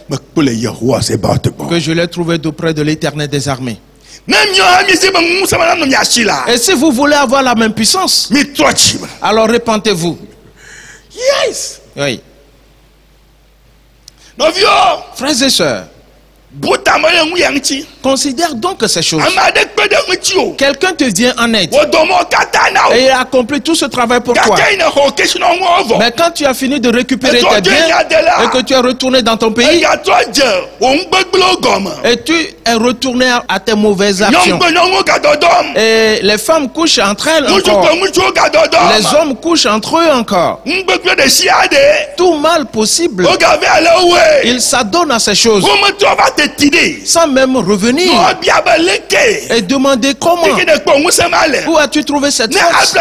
que je l'ai trouvé d'auprès de l'Éternel des armées. Et si vous voulez avoir la même puissance, alors répentez-vous. Yes. Oui. Frères et sœurs, considère donc ces choses. Quelqu'un te vient en aide et il a accompli tout ce travail pour toi. Mais quand tu as fini de récupérer tes biens et que tu es retourné dans ton pays et tu es retourné à tes mauvaises actions, et les femmes couchent entre elles encore, les hommes couchent entre eux encore, tout mal possible, ils s'adonnent à ces choses sans même revenir et demander comment, où as-tu trouvé cette force? Et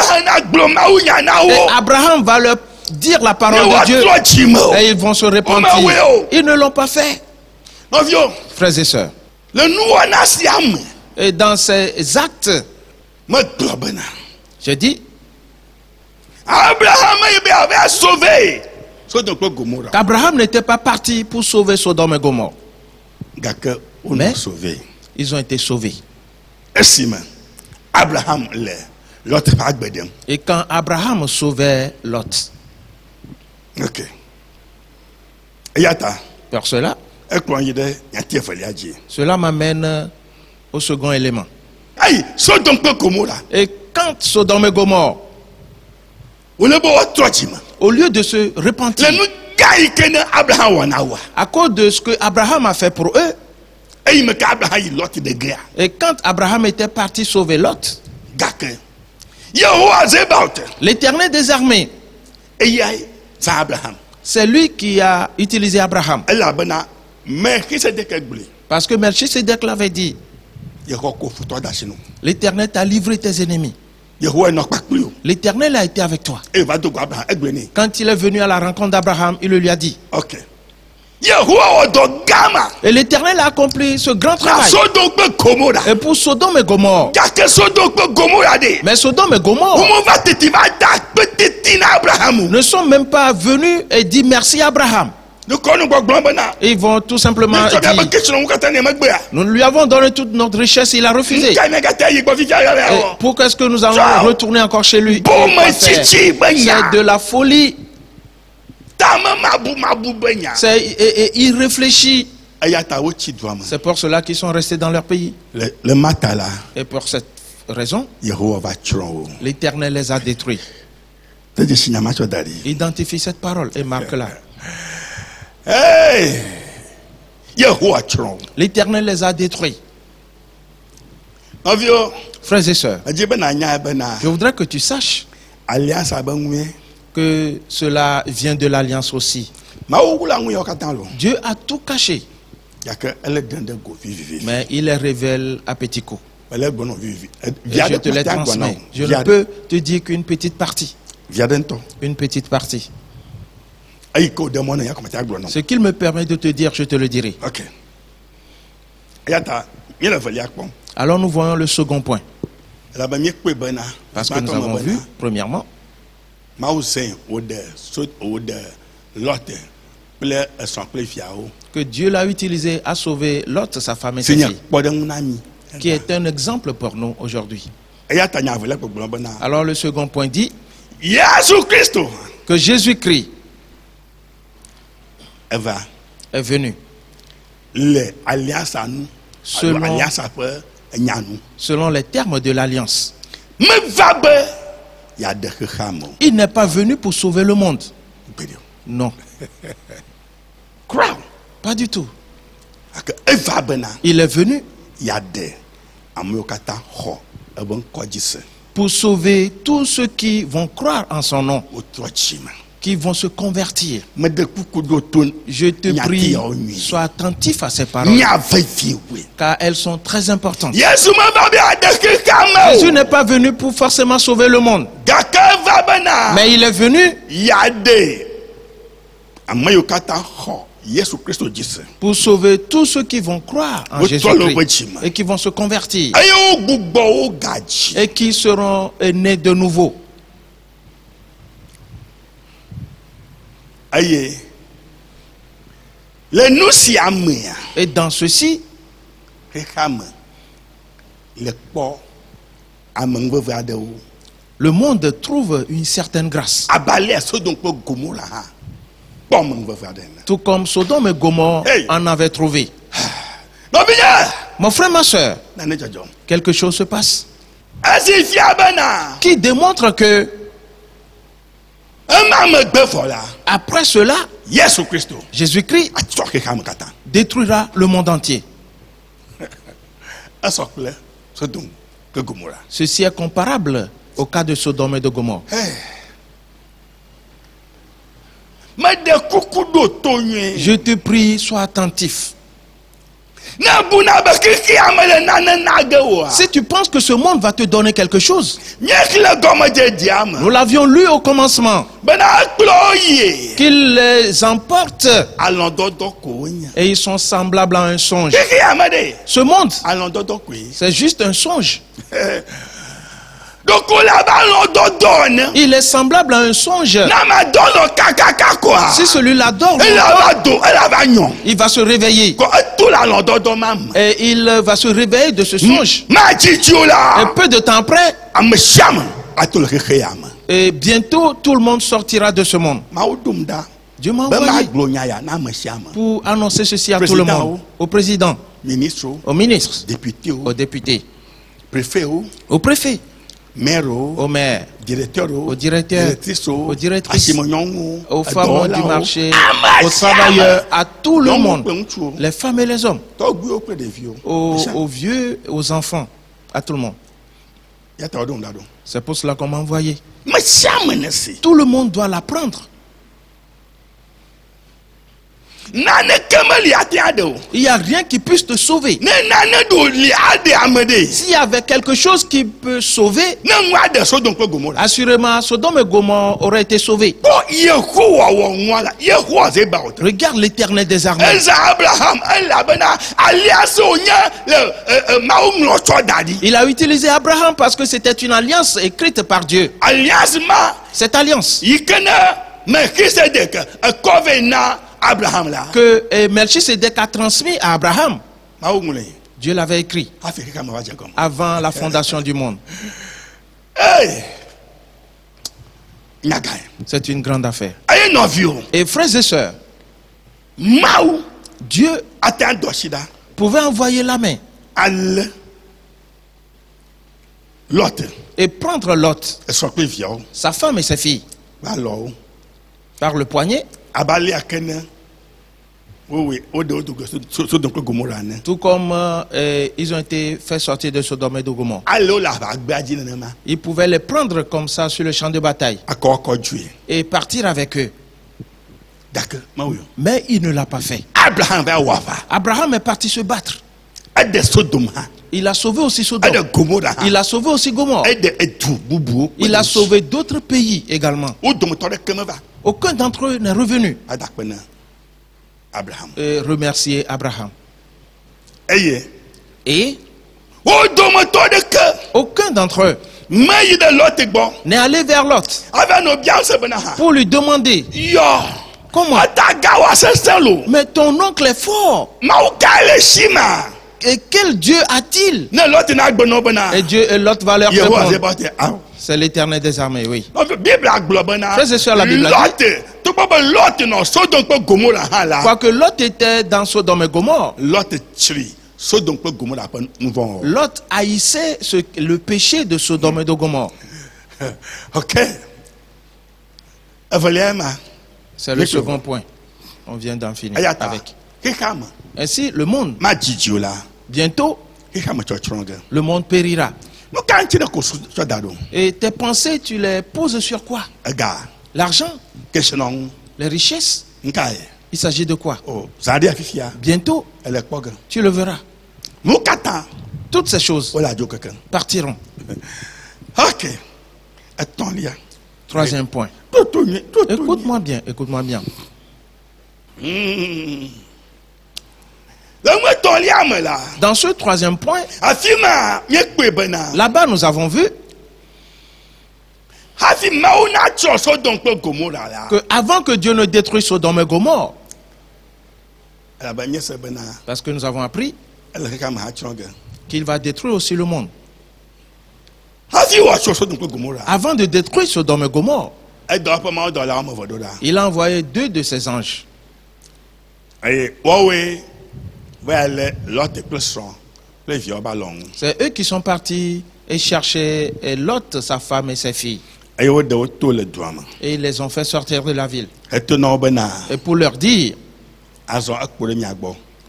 Abraham va leur dire la parole de Dieu et ils vont se repentir. Ils ne l'ont pas fait. Frères et sœurs, et dans ces actes, je dis qu'Abraham n'était pas parti pour sauver Sodome et Gomorrhe. Mais ils ont été sauvés. Et quand Abraham sauvait Lot, pour cela m'amène au second élément. Et quand Sodome et Gomorrhe, au lieu de se repentir à cause de ce que Abraham a fait pour eux, et quand Abraham était parti sauver Lot, l'Éternel des armées, c'est lui qui a utilisé Abraham. Parce que Melchisedec l'avait dit: l'Éternel t'a livré tes ennemis. L'Éternel a été avec toi. Quand il est venu à la rencontre d'Abraham, il lui a dit. Et l'Éternel a accompli ce grand travail. Et pour Sodome et Gomorrhe. Mais Sodome et Gomorre ne sont même pas venus et dit merci à Abraham. Ils vont tout simplement dire: nous lui avons donné toute notre richesse, il a refusé. Et pourquoi est-ce que nous allons retourner encore chez lui? C'est de la folie. C'est irréfléchi. C'est pour cela qu'ils sont restés dans leur pays. Et pour cette raison, l'Éternel les a détruits. Identifie cette parole et marque-la. L'Éternel les a détruits. Frères et sœurs, je voudrais que tu saches que cela vient de l'alliance aussi. Dieu a tout caché, mais il les révèle à petits coups. Et je te les transmets. Je ne peux te dire qu'une petite partie. Une petite partie. Ce qu'il me permet de te dire, je te le dirai. Alors nous voyons le second point. Parce que nous avons vu, premièrement, que Dieu l'a utilisé à sauver Lot, sa femme et ses filles, qui est un exemple pour nous aujourd'hui. Alors le second point dit que Jésus-Christ est venu selon les termes de l'alliance. Il n'est pas venu pour sauver le monde. Non. Pas du tout. Il est venu pour sauver tous ceux qui vont croire en son nom, qui vont se convertir. Je te prie, sois attentif à ces paroles, car elles sont très importantes. Jésus n'est pas venu pour forcément sauver le monde, mais il est venu pour sauver tous ceux qui vont croire en Jésus-Christ et qui vont se convertir et qui seront nés de nouveau. Et dans ceci, le monde trouve une certaine grâce. Tout comme Sodome et Gomorrhe en avaient trouvé. Mon frère, ma soeur, quelque chose se passe qui démontre que après cela, Jésus-Christ détruira le monde entier. Ceci est comparable au cas de Sodome et de Gomorrhe. Je te prie, sois attentif. Si tu penses que ce monde va te donner quelque chose, nous l'avions lu au commencement, qu'il les emporte et ils sont semblables à un songe. Ce monde, c'est juste un songe. Il est semblable à un songe. Si celui-là dort, il va se réveiller. Et il va se réveiller de ce songe. Et peu de temps après, et bientôt tout le monde sortira de ce monde. Dieu m'a envoyé pour annoncer ceci à tout le monde. Au président, au ministre, aux députés, au préfet, au maire, au directeur, aux directrices, aux femmes du marché, aux travailleurs, à tout le monde, les femmes et les hommes, aux vieux, aux enfants, à tout le monde. C'est pour cela qu'on m'a envoyé. Tout le monde doit l'apprendre. Il n'y a rien qui puisse te sauver. S'il y avait quelque chose qui peut sauver, assurément Sodome et Gomorrhe auraient été sauvés. Regarde l'Éternel des armées. Il a utilisé Abraham parce que c'était une alliance écrite par Dieu. Cette alliance que Melchisedec a transmis à Abraham, Dieu l'avait écrit avant la fondation du monde. C'est une grande affaire. Et frères et sœurs, Dieu pouvait envoyer la main et prendre Lot, sa femme et ses filles, par le poignet, tout comme ils ont été fait sortir de Sodome et de Gomorrhe. Ils pouvaient les prendre comme ça sur le champ de bataille et partir avec eux. Mais il ne l'a pas fait. Abraham est parti se battre. Il a sauvé aussi Sodome. Il a sauvé aussi Gomorrhe. Il a sauvé d'autres pays également. Aucun d'entre eux n'est revenu et remercier Abraham. Et aucun d'entre eux n'est allé vers Lot pour lui demander: comment? Mais ton oncle est fort. Et quel Dieu a-t-il? Et Dieu et Lot va leur répondre: c'est l'Éternel des armées, oui. Frères et sœurs, la Bible a dit, quoique Lot était dans Sodome et Gomorrhe, Lot haïssait le péché de Sodome et de Gomorrhe. C'est le second point. On vient d'en finir avec. Ainsi, le monde, bientôt, le monde périra. Et tes pensées, tu les poses sur quoi? L'argent, les richesses. Il s'agit de quoi? Bientôt, tu le verras. Toutes ces choses partiront. Ok. Troisième point. Écoute-moi bien, écoute-moi bien. Dans ce troisième point, là-bas nous avons vu que avant que Dieu ne détruise Sodome et Gomorrhe, parce que nous avons appris qu'il va détruire aussi le monde. Avant de détruire Sodome et Gomorrhe, il a envoyé 2 de ses anges. C'est eux qui sont partis et chercher Lot, sa femme et ses filles. Et ils les ont fait sortir de la ville. Et pour leur dire,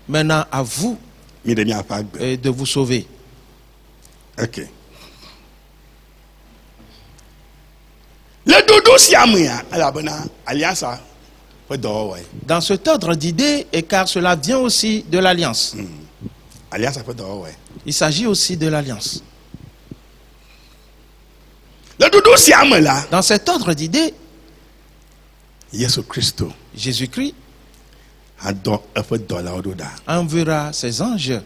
maintenant à vous de vous sauver. Ok. Dans cet ordre d'idées, et car cela vient aussi de l'alliance. Il s'agit aussi de l'alliance. Dans cet ordre d'idées, Jésus-Christ enverra ses anges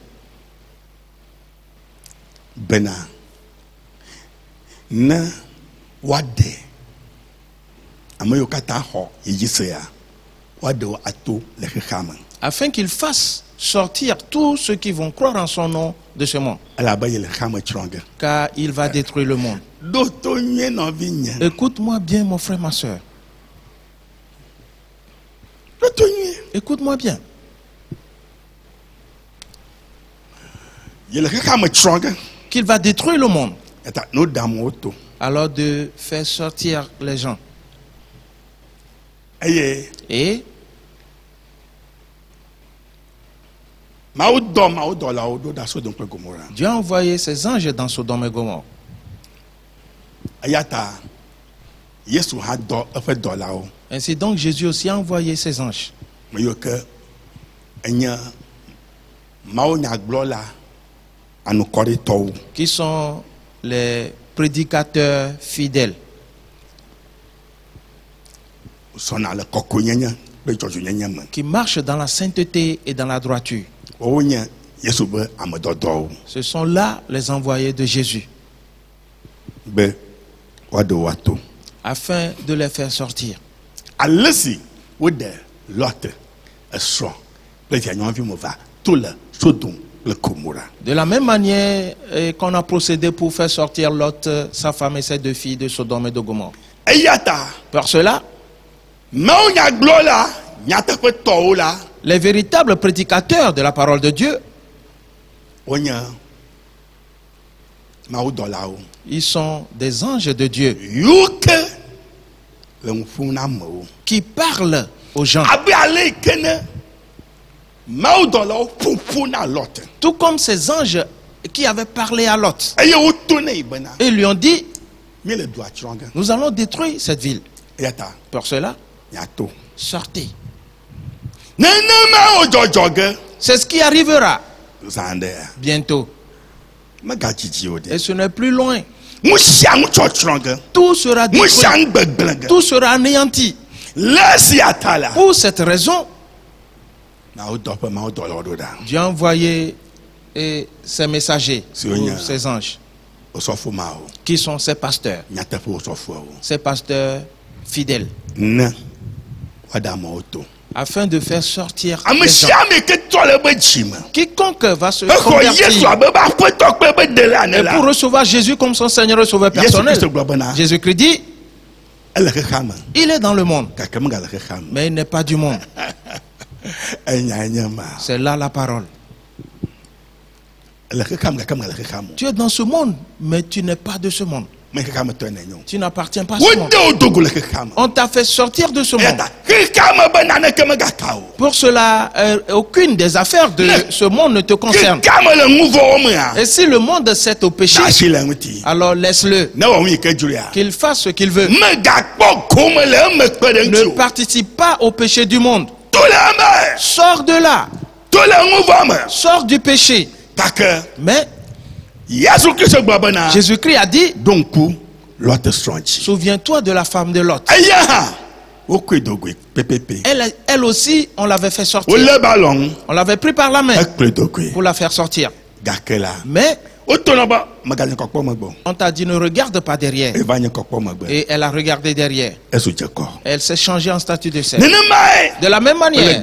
afin qu'il fasse sortir tous ceux qui vont croire en son nom de ce monde, car il va détruire le monde. Écoute-moi bien, mon frère, ma soeur. Écoute-moi bien. Qu'il va détruire le monde. Alors de faire sortir les gens. Et Dieu a envoyé ses anges dans Sodome et Gomorrhe. Ainsi donc Jésus aussi a envoyé ses anges. Qui sont les prédicateurs fidèles. Qui marchent dans la sainteté et dans la droiture. Ce sont là les envoyés de Jésus. Afin de les faire sortir. De la même manière qu'on a procédé pour faire sortir Lot, sa femme et ses 2 filles de Sodome et de Gomorrhe. Par cela, les véritables prédicateurs de la parole de Dieu, ils sont des anges de Dieu qui parlent aux gens. Tout comme ces anges qui avaient parlé à Lot. Et lui ont dit, nous allons détruire cette ville. Pour cela, sortez. C'est ce qui arrivera bientôt. Et ce n'est plus loin. Tout sera détruit. Tout sera anéanti. Pour cette raison, Dieu a envoyé ses messagers, ses anges, qui sont ses pasteurs fidèles, afin de faire sortir les gens. Quiconque va se convertir et pour recevoir Jésus comme son Seigneur et Sauveur personnel, Jésus-Christ dit, il est dans le monde, mais il n'est pas du monde. C'est là la parole. Tu es dans ce monde, mais tu n'es pas de ce monde. Tu n'appartiens pas à ce monde. On t'a fait sortir de ce monde. Pour cela, aucune des affaires de ce monde ne te concerne. Et si le monde s'est au péché, alors laisse-le. Qu'il fasse ce qu'il veut. Ne participe pas au péché du monde. Sors de là. Sors du péché. Mais Jésus-Christ a dit, souviens-toi de la femme de Lot. Elle aussi, on l'avait fait sortir. On l'avait pris par la main pour la faire sortir. Mais on t'a dit ne regarde pas derrière. Et elle a regardé derrière. Elle s'est changée en statue de sel. De la même manière,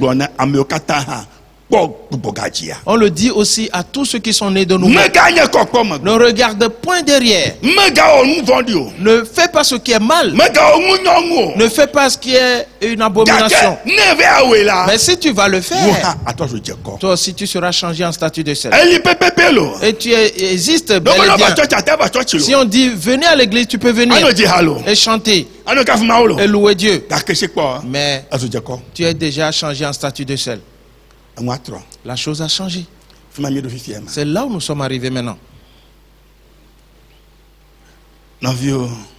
on le dit aussi à tous ceux qui sont nés de nouveau. Ne regarde point derrière. Ne fais pas ce qui est mal. Ne fais pas ce qui est une abomination. Mais si tu vas le faire, toi aussi tu seras changé en statue de sel. Et tu existes bel et bien. Si on dit venez à l'église, tu peux venir et chanter et louer Dieu. Mais tu es déjà changé en statue de sel. La chose a changé. C'est là où nous sommes arrivés maintenant.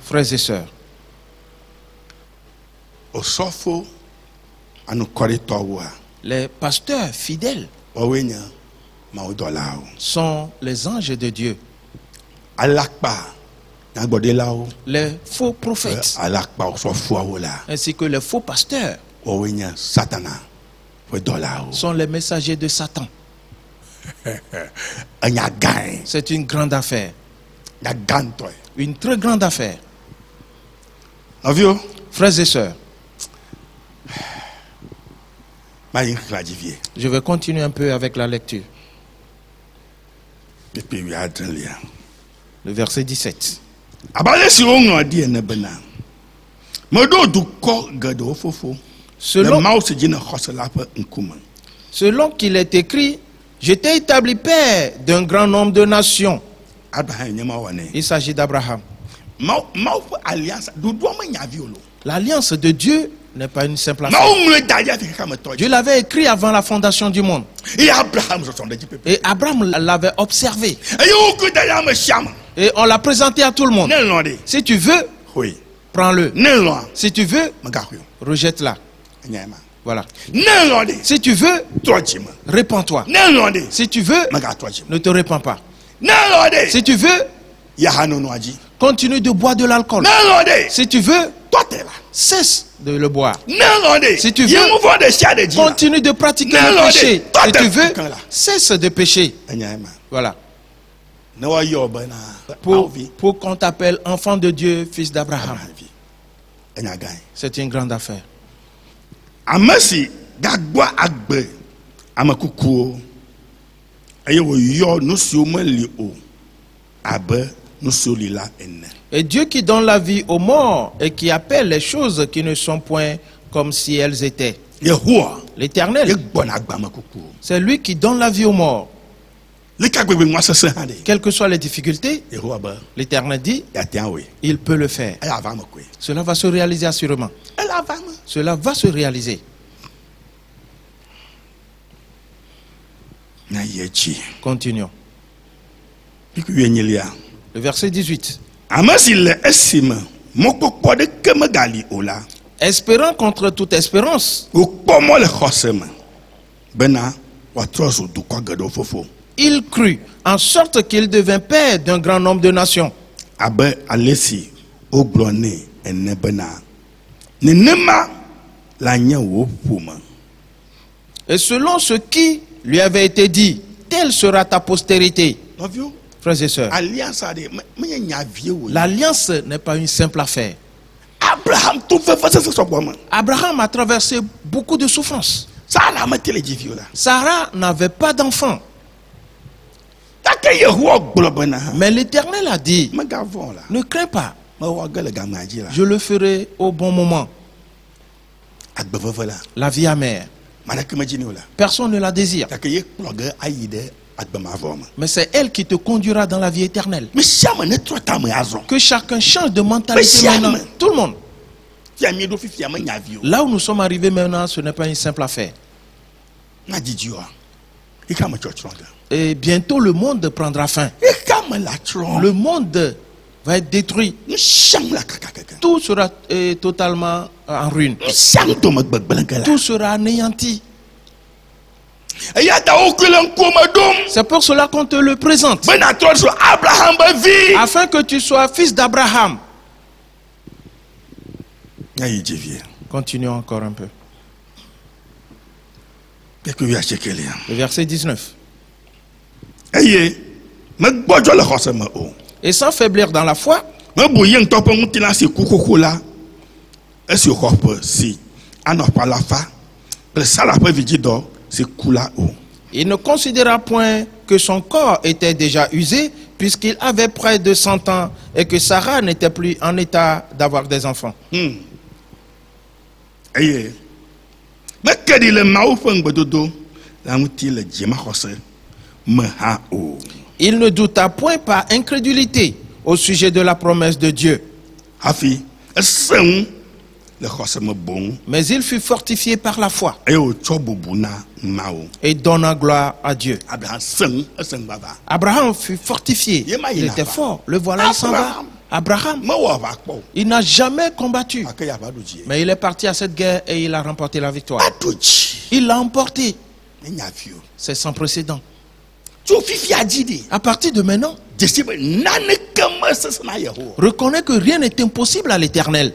Frères et sœurs, les pasteurs fidèles sont les anges de Dieu. Les faux prophètes ainsi que les faux pasteurs sont les messagers de Satan. C'est une grande affaire. Une très grande affaire. Frères et sœurs, je vais continuer un peu avec la lecture. Le verset 17. Selon qu'il est écrit, je t'ai établi père d'un grand nombre de nations. Il s'agit d'Abraham. L'alliance de Dieu n'est pas une simple affaire. Dieu l'avait écrit avant la fondation du monde. Et Abraham l'avait observé. Et on l'a présenté à tout le monde. Si tu veux, prends-le. Si tu veux, rejette-la. Voilà. Si tu veux, répands-toi. Si tu veux, ne te répands pas. Si tu veux, continue de boire de l'alcool. Si tu veux, cesse de le boire. Si tu veux, continue de pratiquer le péché. Si tu veux, cesse de pécher. Voilà. Pour qu'on t'appelle enfant de Dieu, fils d'Abraham. C'est une grande affaire. Et Dieu qui donne la vie aux morts et qui appelle les choses qui ne sont point comme si elles étaient. L'Éternel, c'est lui qui donne la vie aux morts. Quelles que soient les difficultés, l'Éternel dit, il peut le faire. Cela va se réaliser assurément. Cela va se réaliser. Continuons. Le verset 18. Espérant contre toute espérance, il crut, en sorte qu'il devint père d'un grand nombre de nations. Et selon ce qui lui avait été dit, telle sera ta postérité. Frères et sœurs, l'alliance n'est pas une simple affaire. Abraham a traversé beaucoup de souffrances. Sarah n'avait pas d'enfant. Mais l'Éternel a dit, ne crains pas, je le ferai au bon moment. La vie amère, personne ne la désire. Mais c'est elle qui te conduira dans la vie éternelle. Que chacun change de mentalité maintenant. Tout le monde. Là où nous sommes arrivés maintenant, ce n'est pas une simple affaire. Et bientôt le monde prendra fin. Le monde va être détruit. Tout sera totalement en ruine. Tout sera anéanti. C'est pour cela qu'on te le présente. Afin que tu sois fils d'Abraham. Continuons encore un peu. Le verset 19. Et sans faiblir dans la foi, il ne considéra point que son corps était déjà usé, puisqu'il avait près de 100 ans et que Sarah n'était plus en état d'avoir des enfants. Il ne douta point par incrédulité au sujet de la promesse de Dieu. Mais il fut fortifié par la foi et donna gloire à Dieu. Abraham fut fortifié. Il était fort. Le voilà, il s'en va. Abraham, il n'a jamais combattu. Mais il est parti à cette guerre et il a remporté la victoire. Il l'a emporté. C'est sans précédent. À partir de maintenant, reconnais que rien n'est impossible à l'Éternel.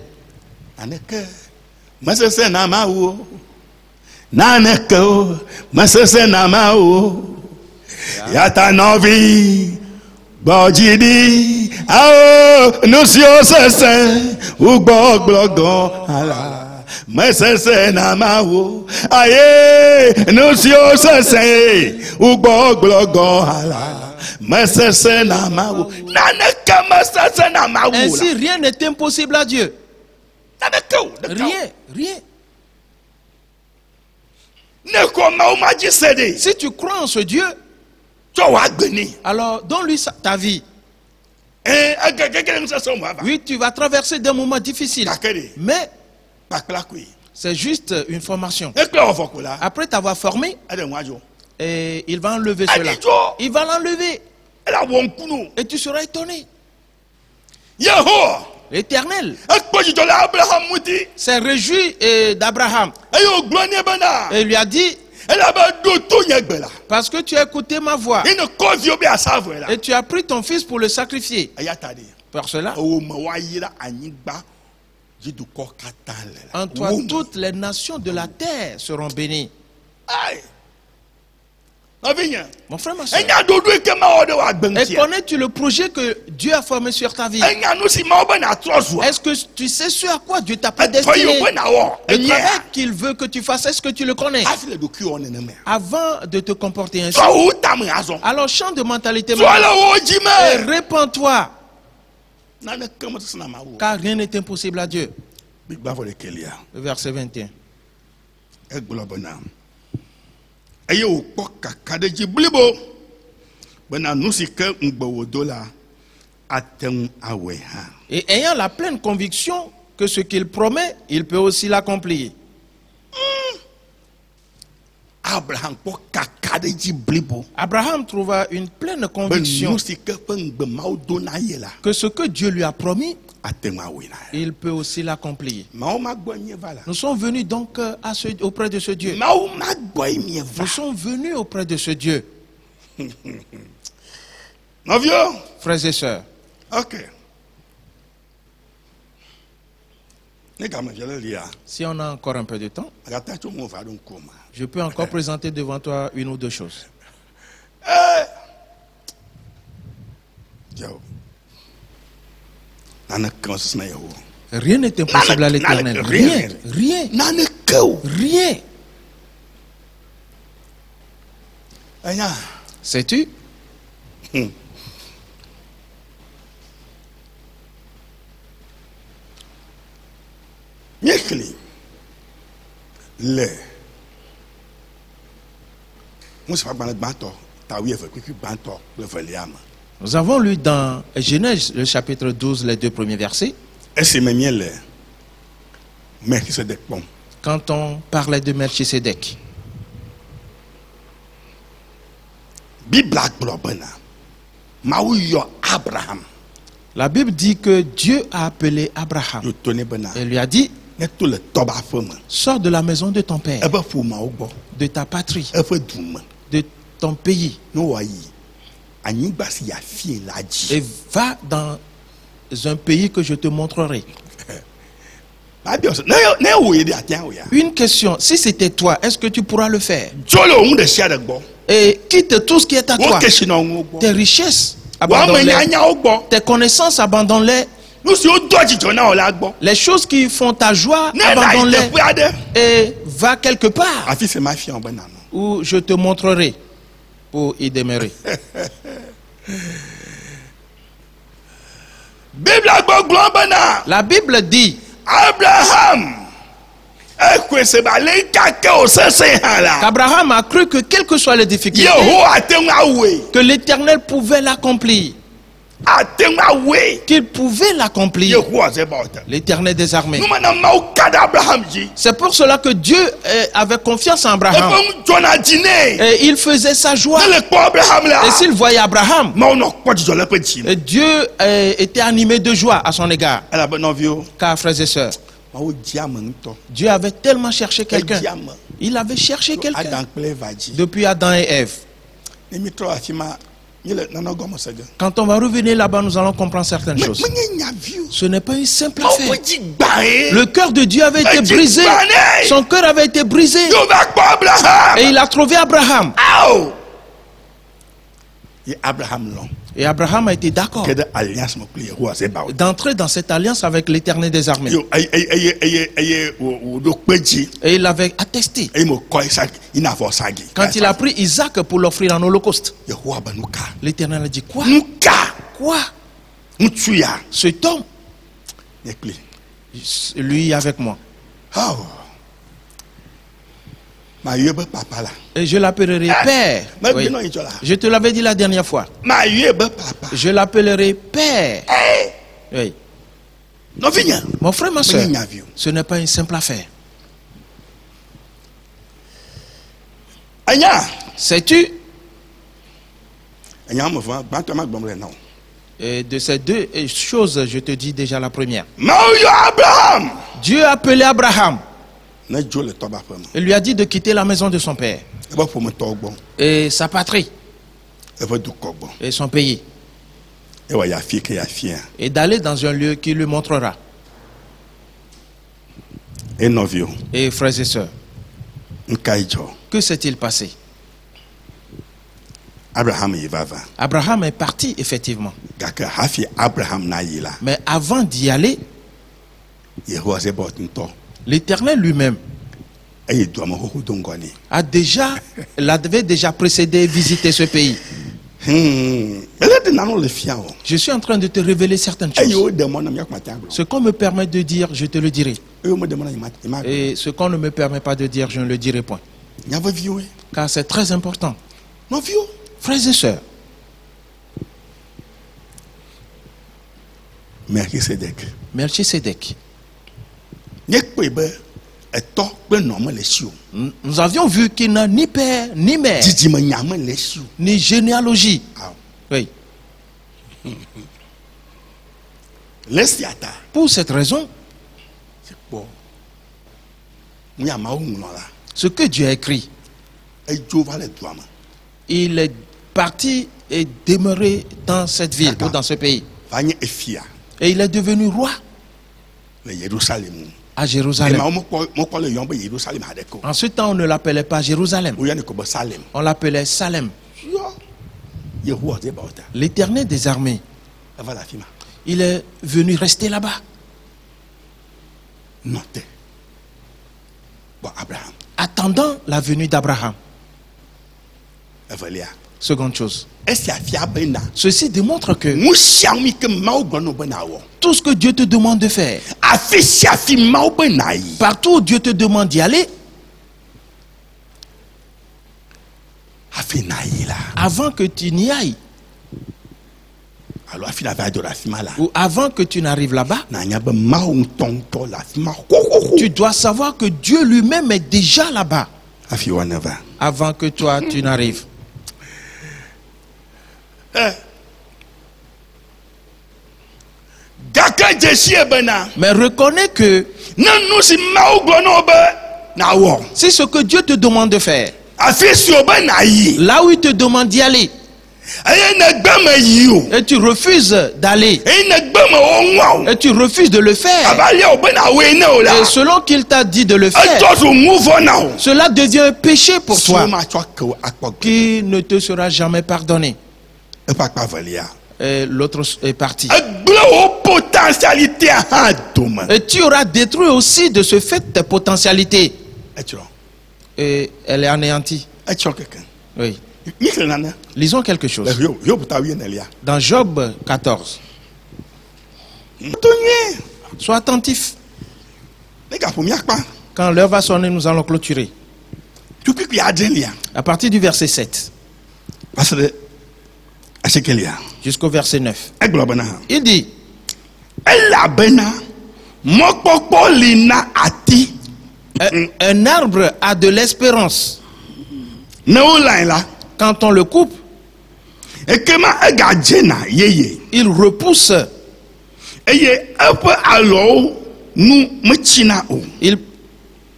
Bojidi, ah, nous sommes ou blogblogons, ala, mais c'est namao, aïe, nous sommes ou blogblogons, ala, mais c'est namao, ainsi rien n'est impossible à Dieu. Rien. Si tu crois en ce Dieu, alors donne-lui ta vie. Oui, tu vas traverser des moments difficiles. Mais c'est juste une formation. Après t'avoir formé, et il va enlever cela. Il va l'enlever. Et tu seras étonné. L'Éternel s'est réjoui d'Abraham. Et il lui a dit, parce que tu as écouté ma voix et tu as pris ton fils pour le sacrifier. Pour cela, en toi toutes les nations de la terre seront bénies. Mon frère, ma soeur, et connais-tu le projet que Dieu a formé sur ta vie? Est-ce que tu sais ce à quoi Dieu t'a prédestiné? Le travail qu'il veut que tu fasses, est-ce que tu le connais? Avant de te comporter ainsi, alors change de mentalité et répands-toi, car rien n'est impossible à Dieu. Le verset 21. Et ayant la pleine conviction que ce qu'il promet, il peut aussi l'accomplir. Abraham trouva une pleine conviction que ce que Dieu lui a promis, il peut aussi l'accomplir. Nous sommes venus donc auprès de ce Dieu. Nous sommes venus auprès de ce Dieu. Frères et sœurs. Ok. Si on a encore un peu de temps, je peux encore présenter devant toi une ou deux choses. Rien n'est impossible à l'Éternel. Rien. Sais-tu? Nous avons lu dans Genèse, le chapitre 12, les 2 premiers versets. Quand on parlait de Melchisédek. La Bible dit que Dieu a appelé Abraham et lui a dit: sors de la maison de ton père, de ta patrie, de ton pays, et va dans un pays que je te montrerai. Une question: si c'était toi, est-ce que tu pourras le faire? Et quitte tout ce qui est à toi, tes richesses, abandonne-les, tes connaissances, abandonne-les, les choses qui font ta joie, abandonne-les, et va quelque part où je te montrerai pour y demeurer. La Bible dit qu'Abraham a cru que quelles que soient les difficultés, que l'Éternel pouvait l'accomplir. Qu'il pouvait l'accomplir. L'Éternel des armées. C'est pour cela que Dieu avait confiance en Abraham. Et il faisait sa joie. Et s'il voyait Abraham, Dieu était animé de joie à son égard. Car, frères et sœurs, Dieu avait tellement cherché quelqu'un. Il avait cherché quelqu'un depuis Adam et Ève. Quand on va revenir là-bas, nous allons comprendre certaines choses. Ce n'est pas une simple affaire. Le cœur de Dieu avait été brisé. Son cœur avait été brisé. Et il a trouvé Abraham. Et Abraham a été d'accord d'entrer dans cette alliance avec l'Éternel des armées. Et il avait attesté. Quand il a pris Isaac pour l'offrir en holocauste, l'Éternel a dit: quoi? Quoi? Cet homme, lui avec moi. Et je l'appellerai Père. Oui. Je te l'avais dit la dernière fois. Je l'appellerai Père. Oui. Mon frère, ma soeur, ce n'est pas une simple affaire. Sais-tu? Et de ces 2 choses, je te dis déjà la première. Dieu a appelé Abraham. Il lui a dit de quitter la maison de son père et sa patrie et son pays et d'aller dans un lieu qui lui montrera. Et frères et sœurs, que s'est-il passé? Abraham est parti effectivement. Mais avant d'y aller, l'Éternel lui-même l'avait déjà précédé et visité ce pays. Je suis en train de te révéler certaines choses. Ce qu'on me permet de dire, je te le dirai. Et ce qu'on ne me permet pas de dire, je ne le dirai point. Car c'est très important. Frères et sœurs, Melchisédek. Nous avions vu qu'il n'a ni père, ni mère, ni généalogie. Oui. Pour cette raison, ce que Dieu a écrit, il est parti et demeuré dans cette ville ou dans ce pays. Et il est devenu roi à Jérusalem. En ce temps, on ne l'appelait pas Jérusalem. On l'appelait Salem. L'Éternel des armées, il est venu rester là-bas. Attendant la venue d'Abraham. Seconde chose. Ceci démontre que tout ce que Dieu te demande de faire, partout où Dieu te demande d'y aller, avant que tu n'y ailles, ou avant que tu n'arrives là-bas, tu dois savoir que Dieu lui-même est déjà là-bas avant que toi tu n'arrives. Mais reconnais que c'est ce que Dieu te demande de faire. Là où il te demande d'y aller, et tu refuses d'aller, et tu refuses de le faire, et selon qu'il t'a dit de le faire, cela devient un péché pour toi qui ne te sera jamais pardonné. Et l'autre est parti. Et tu auras détruit aussi de ce fait tes potentialités. Et elle est anéantie. Oui. Lisons quelque chose. Dans Job 14. Sois attentif. Quand l'heure va sonner, nous allons clôturer. À partir du verset 7. Jusqu'au verset 9. Il dit: un arbre a de l'espérance. Quand on le coupe, il repousse. Il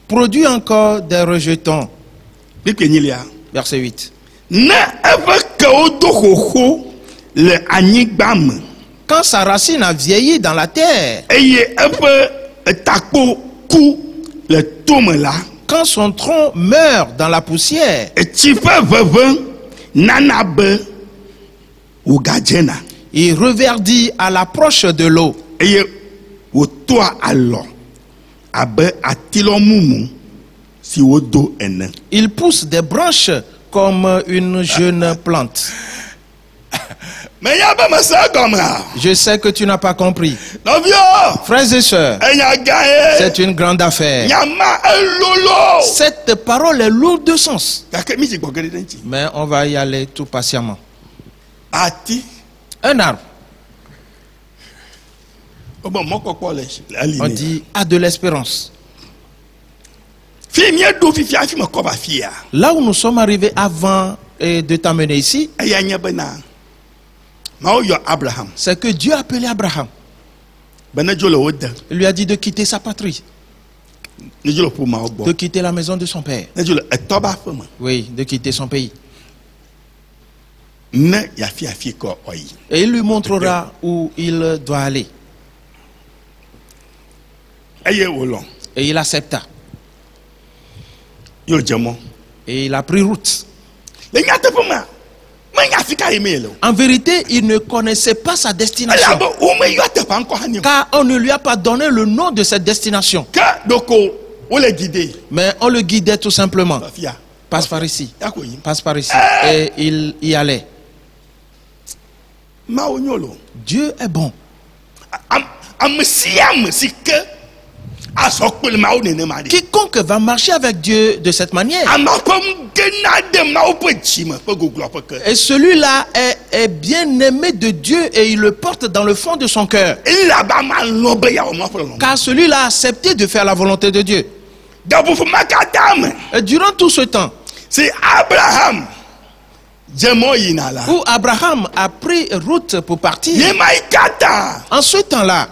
produit encore des rejetons. Verset 8. Quand sa racine a vieilli dans la terre, quand son tronc meurt dans la poussière, il reverdit à l'approche de l'eau. Il pousse des branches comme une jeune plante. Je sais que tu n'as pas compris. Frères et sœurs, c'est une grande affaire. Cette parole est lourde de sens. Mais on va y aller tout patiemment. Un arbre, on dit, a de l'espérance. Là où nous sommes arrivés avant de t'amener ici, c'est que Dieu a appelé Abraham. Il lui a dit de quitter sa patrie, de quitter la maison de son père. Oui, de quitter son pays. Et il lui montrera où il doit aller. Et il accepta. Et il a pris route. En vérité, il ne connaissait pas sa destination, car on ne lui a pas donné le nom de cette destination. Mais on le guidait tout simplement. Passe par ici, passe par ici. Et il y allait. Dieu est bon. Quiconque va marcher avec Dieu de cette manière, et celui-là est bien aimé de Dieu et il le porte dans le fond de son cœur, car celui-là a accepté de faire la volonté de Dieu. Et durant tout ce temps, c'est Abraham où Abraham a pris route pour partir. En ce temps-là,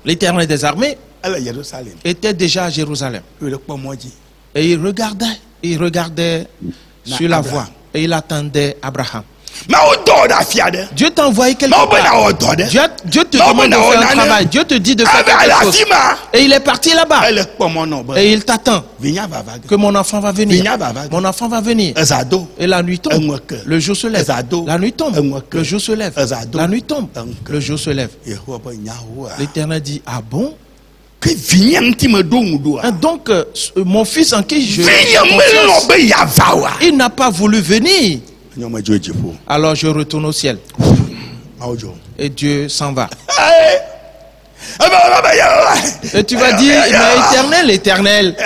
l'Éternel des armées était déjà à Jérusalem. Et il regardait sur la voie. Et il attendait Abraham. Dieu t'a envoyé quelque part. Dieu te demande de faire un travail. Dieu te dit de faire quelque chose. Et il est parti là-bas. Et il t'attend. Que mon enfant va venir. Mon enfant va venir. Et la nuit tombe. Le jour se lève. La nuit tombe. Le jour se lève. La nuit tombe. Le jour se lève. L'Éternel dit: ah bon? Donc mon fils en qui je confiance, il n'a pas voulu venir. Alors je retourne au ciel. Et Dieu s'en va. Et tu vas dire: mais Éternel, Éternel,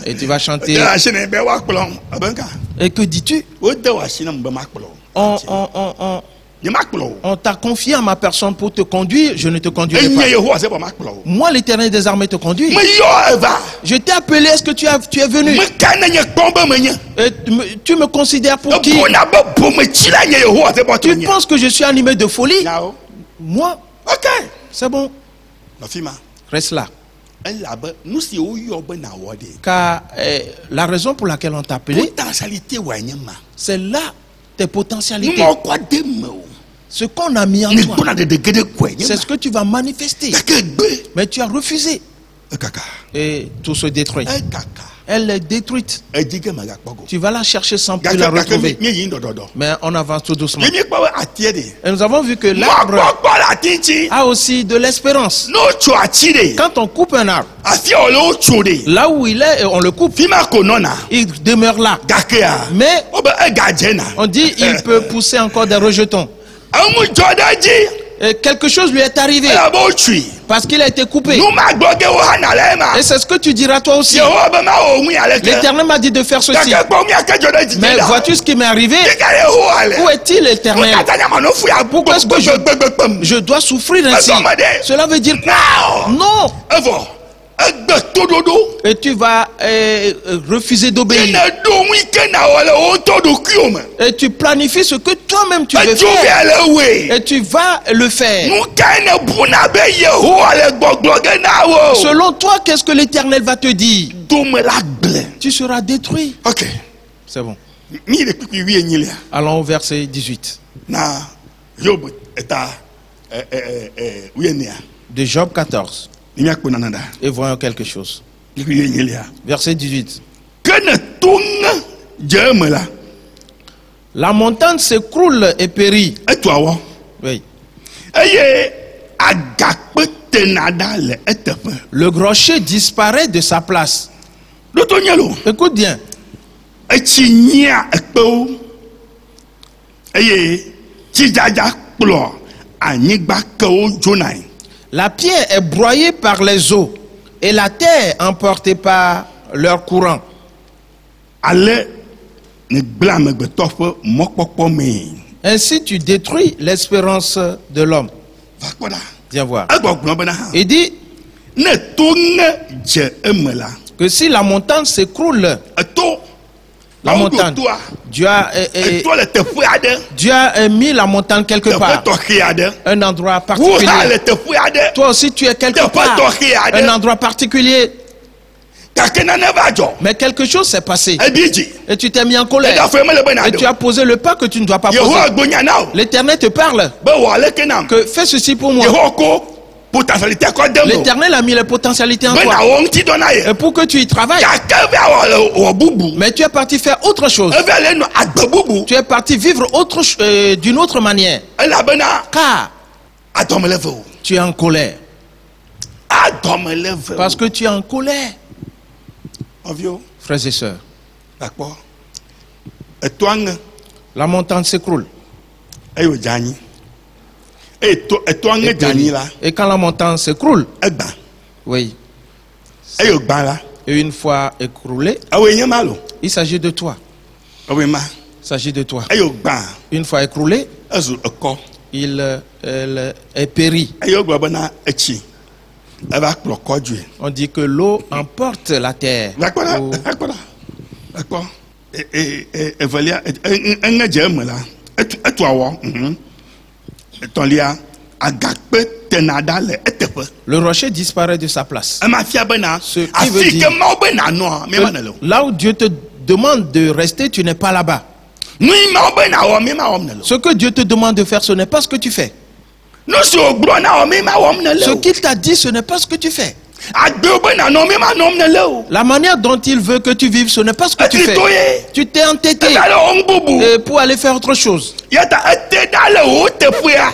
Et tu vas chanter. Et que dis-tu? On t'a confié à ma personne pour te conduire, je ne te conduirai pas. Moi, l'Éternel des armées te conduit. Je t'ai appelé, est-ce que tu es venu? Et tu me considères pour qui? Tu penses que je suis animé de folie? Moi? Ok. C'est bon. Reste là. Car la raison pour laquelle on t'a appelé, c'est là tes potentialités. Ce qu'on a mis en toi, c'est ce que tu vas manifester. Mais tu as refusé. Et tout se détruit. Elle est détruite. Tu vas la chercher sans plus la retrouver. Mais on avance tout doucement. Et nous avons vu que l'arbre a aussi de l'espérance. Quand on coupe un arbre, là où il est, on le coupe, il demeure là. Mais on dit il peut pousser encore des rejetons. Et quelque chose lui est arrivé parce qu'il a été coupé. Et c'est ce que tu diras toi aussi. L'Éternel m'a dit de faire ceci. Mais vois-tu ce qui m'est arrivé? Où est-il, l'Éternel? Pourquoi est-ce que je dois souffrir ainsi? Cela veut dire quoi? Non. Et tu vas refuser d'obéir. Et tu planifies ce que toi-même tu veux faire. Et tu vas le faire. Selon toi, qu'est-ce que l'Éternel va te dire? Tu seras détruit. Ok. C'est bon. Allons au verset 18. De Job 14. Et voyons quelque chose. Verset 18. La montagne s'écroule et périt. Oui. Le rocher disparaît de sa place. Écoute bien. La pierre est broyée par les eaux et la terre emportée par leur courant. Ainsi tu détruis l'espérance de l'homme. Viens voir. Il dit que si la montagne s'écroule, la montagne, Dieu a mis la montagne quelque part, un endroit particulier. Toi aussi tu es quelque part, un endroit particulier. Mais quelque chose s'est passé et tu t'es mis en colère et tu as posé le pas que tu ne dois pas poser. L'Éternel te parle que fais ceci pour moi. L'Éternel a mis les potentialités en toi et pour que tu y travailles. Mais tu es parti faire autre chose. Tu es parti vivre d'une autre manière. Car tu es en colère. Parce que tu es en colère. Frères et sœurs, la montagne s'écroule. Et quand la montagne s'écroule, oui, et une fois écroulée, il s'agit de toi. Il s'agit de toi. Une fois écroulé, il est péri. On dit que l'eau emporte la terre. Le rocher disparaît de sa place. Ce qui veut dire que là où Dieu te demande de rester, tu n'es pas là-bas. Ce que Dieu te demande de faire, ce n'est pas ce que tu fais. Ce qu'il t'a dit, ce n'est pas ce que tu fais. La manière dont il veut que tu vives, ce n'est pas ce que tu fais. Tu t'es entêté pour aller faire autre chose.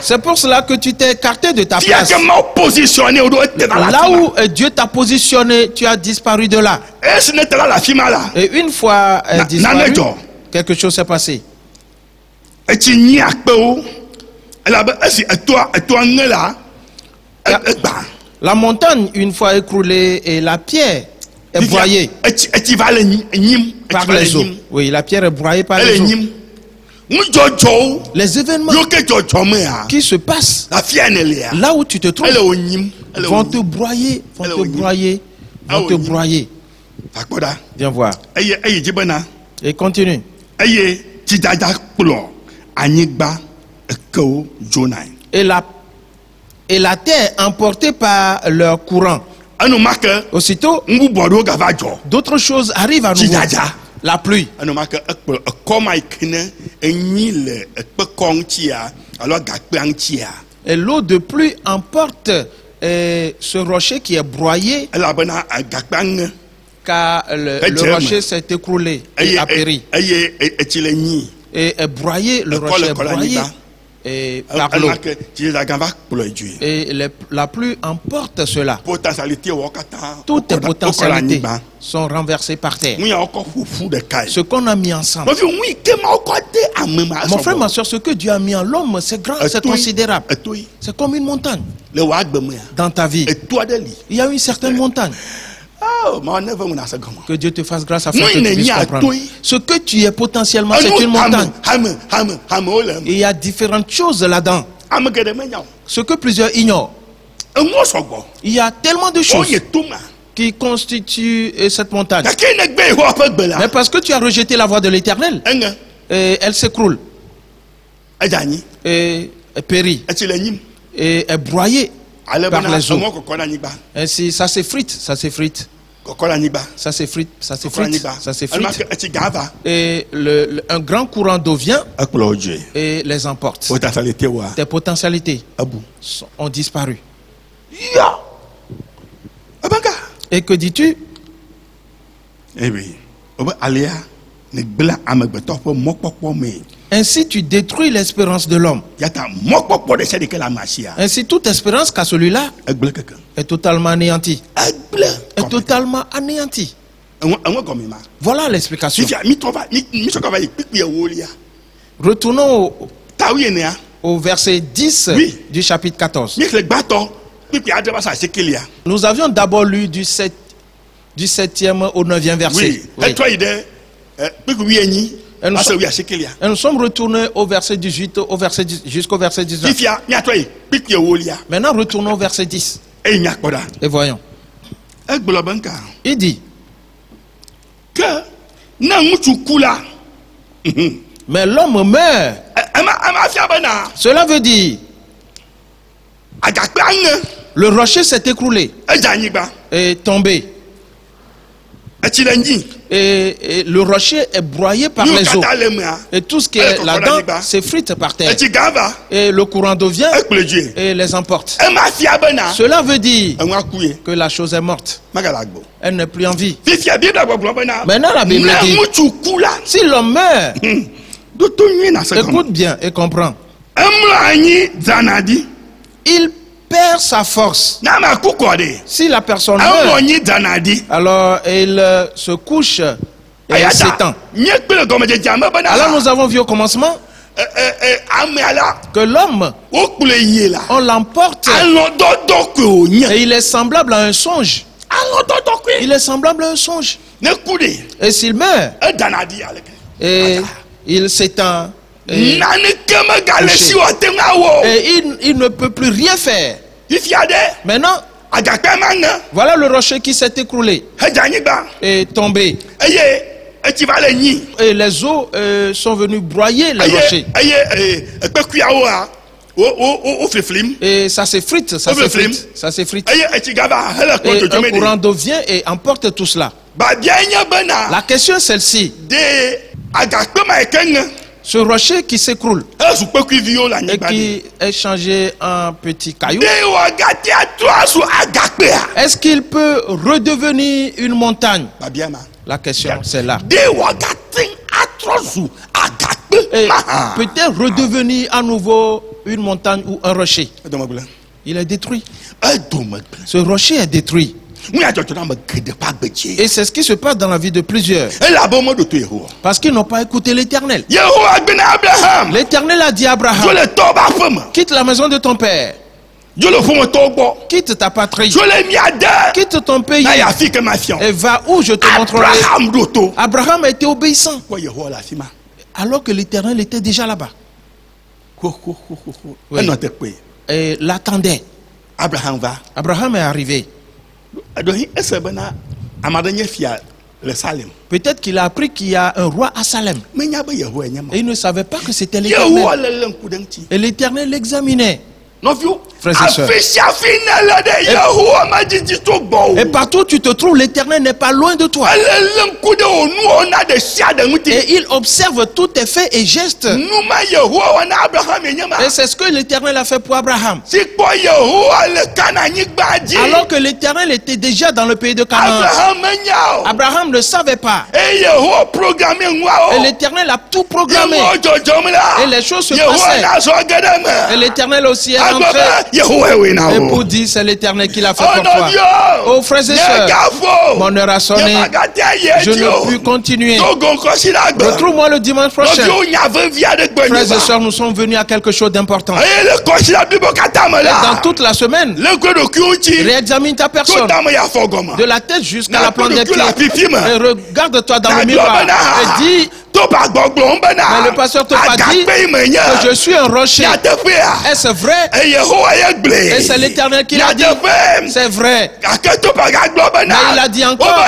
C'est pour cela que tu t'es écarté de ta place. Là où Dieu t'a positionné, tu as disparu de là. Et une fois disparu, quelque chose s'est passé. La montagne, une fois écroulée, et la pierre est broyée par les eaux. Oui, la pierre est broyée par les eaux. Les événements qui se passent là où tu te trouves vont te broyer, Viens voir. Et continue. Et la terre emportée par leur courant. Aussitôt, d'autres choses arrivent à nouveau. La pluie. Et l'eau de pluie emporte ce rocher qui est broyé, car le rocher s'est écroulé et a péri. Et est broyé, le rocher est broyé par l'eau. Et la pluie emporte cela. Toutes les potentialités sont renversées par terre. Ce qu'on a mis ensemble. Mon frère, ma soeur, ce que Dieu a mis en l'homme, c'est grand, c'est considérable. C'est comme une montagne. Dans ta vie, il y a une certaine montagne. Que Dieu te fasse grâce afin que tu puisses comprendre. Ce que tu es potentiellement, c'est une montagne. Et il y a différentes choses là-dedans. Ce que plusieurs ignorent. Il y a tellement de choses qui constituent cette montagne. Mais parce que tu as rejeté la voie de l'Éternel, elle s'écroule. Et périt. Et est broyée par les eaux. Ainsi, ça s'effrite, ça s'effrite. Ça s'effrite, ça s'effrite, ça s'effrite. Et un grand courant d'eau vient et les emporte. Tes potentialités ont disparu. Et que dis-tu? Ainsi tu détruis l'espérance de l'homme. Ainsi toute espérance qu'a celui-là est totalement anéantie. Est totalement anéantie. Voilà l'explication. Retournons au verset 10 du chapitre 14. Nous avions d'abord lu du 7e au 9e verset. Et nous sommes retournés au verset 18 jusqu'au verset 19. Maintenant retournons au verset 10. Et voyons. Il dit que mais l'homme meurt. Cela veut dire le rocher s'est écroulé et tombé. Et le rocher est broyé par les eaux. Et tout ce qui est là-dedans s'effrite par terre. Et le courant d'eau vient et les emporte. Cela veut dire que la chose est morte. Elle n'est plus en vie. Maintenant la Bible dit, si l'homme meurt, écoute bien et comprends. Il perd sa force. Si la personne meurt, alors il se couche et il s'étend. Alors nous avons vu au commencement que l'homme, on l'emporte et il est semblable à un songe. Il est semblable à un songe. Et s'il meurt, et il s'étend, et il ne peut plus rien faire. Maintenant, voilà le rocher qui s'est écroulé et tombé. Et les eaux sont venues broyer les rochers. Et ça s'effrite, ça s'effrite, ça s'effrite. Et un courant d'eau vient et emporte tout cela. La question est celle-ci. Ce rocher qui s'écroule et qui est changé en petit caillou, est-ce qu'il peut redevenir une montagne? La question c'est là. Et peut-être redevenir à nouveau une montagne ou un rocher. Il est détruit. Ce rocher est détruit. Et c'est ce qui se passe dans la vie de plusieurs. Parce qu'ils n'ont pas écouté l'Éternel. L'Éternel a dit à Abraham, quitte la maison de ton père Quitte ta patrie. Quitte ton pays. Et va où je te montrerai. Abraham était obéissant. Alors que l'Éternel était déjà là-bas. Oui. Et l'attendait. Abraham est arrivé. Peut-être qu'il a appris qu'il y a un roi à Salem. Et il ne savait pas que c'était l'Éternel. Et l'Éternel l'examinait. Frères et sœurs. Et partout où tu te trouves, l'Éternel n'est pas loin de toi. Et il observe tous tes faits et gestes. Et c'est ce que l'Éternel a fait pour Abraham. Alors que l'Éternel était déjà dans le pays de Canaan. Abraham ne savait pas. Et l'Éternel a tout programmé. Et les choses se passaient. Et l'Éternel aussi est rentré. Et pour dire, c'est l'Éternel qui l'a fait pour toi. Oh frères et sœurs, mon heure a sonné. Je ne peux continuer. Retrouve-moi le dimanche prochain. Frères et sœurs, nous sommes venus à quelque chose d'important. Dans toute la semaine, réexamine ta personne. De la tête jusqu'à la plante des pieds. Et regarde-toi dans le miroir. Et dis... Mais le pasteur Topa dit que je suis un rocher. Est-ce vrai? Et c'est l'Éternel qui l'a dit. C'est vrai. Mais il a dit encore.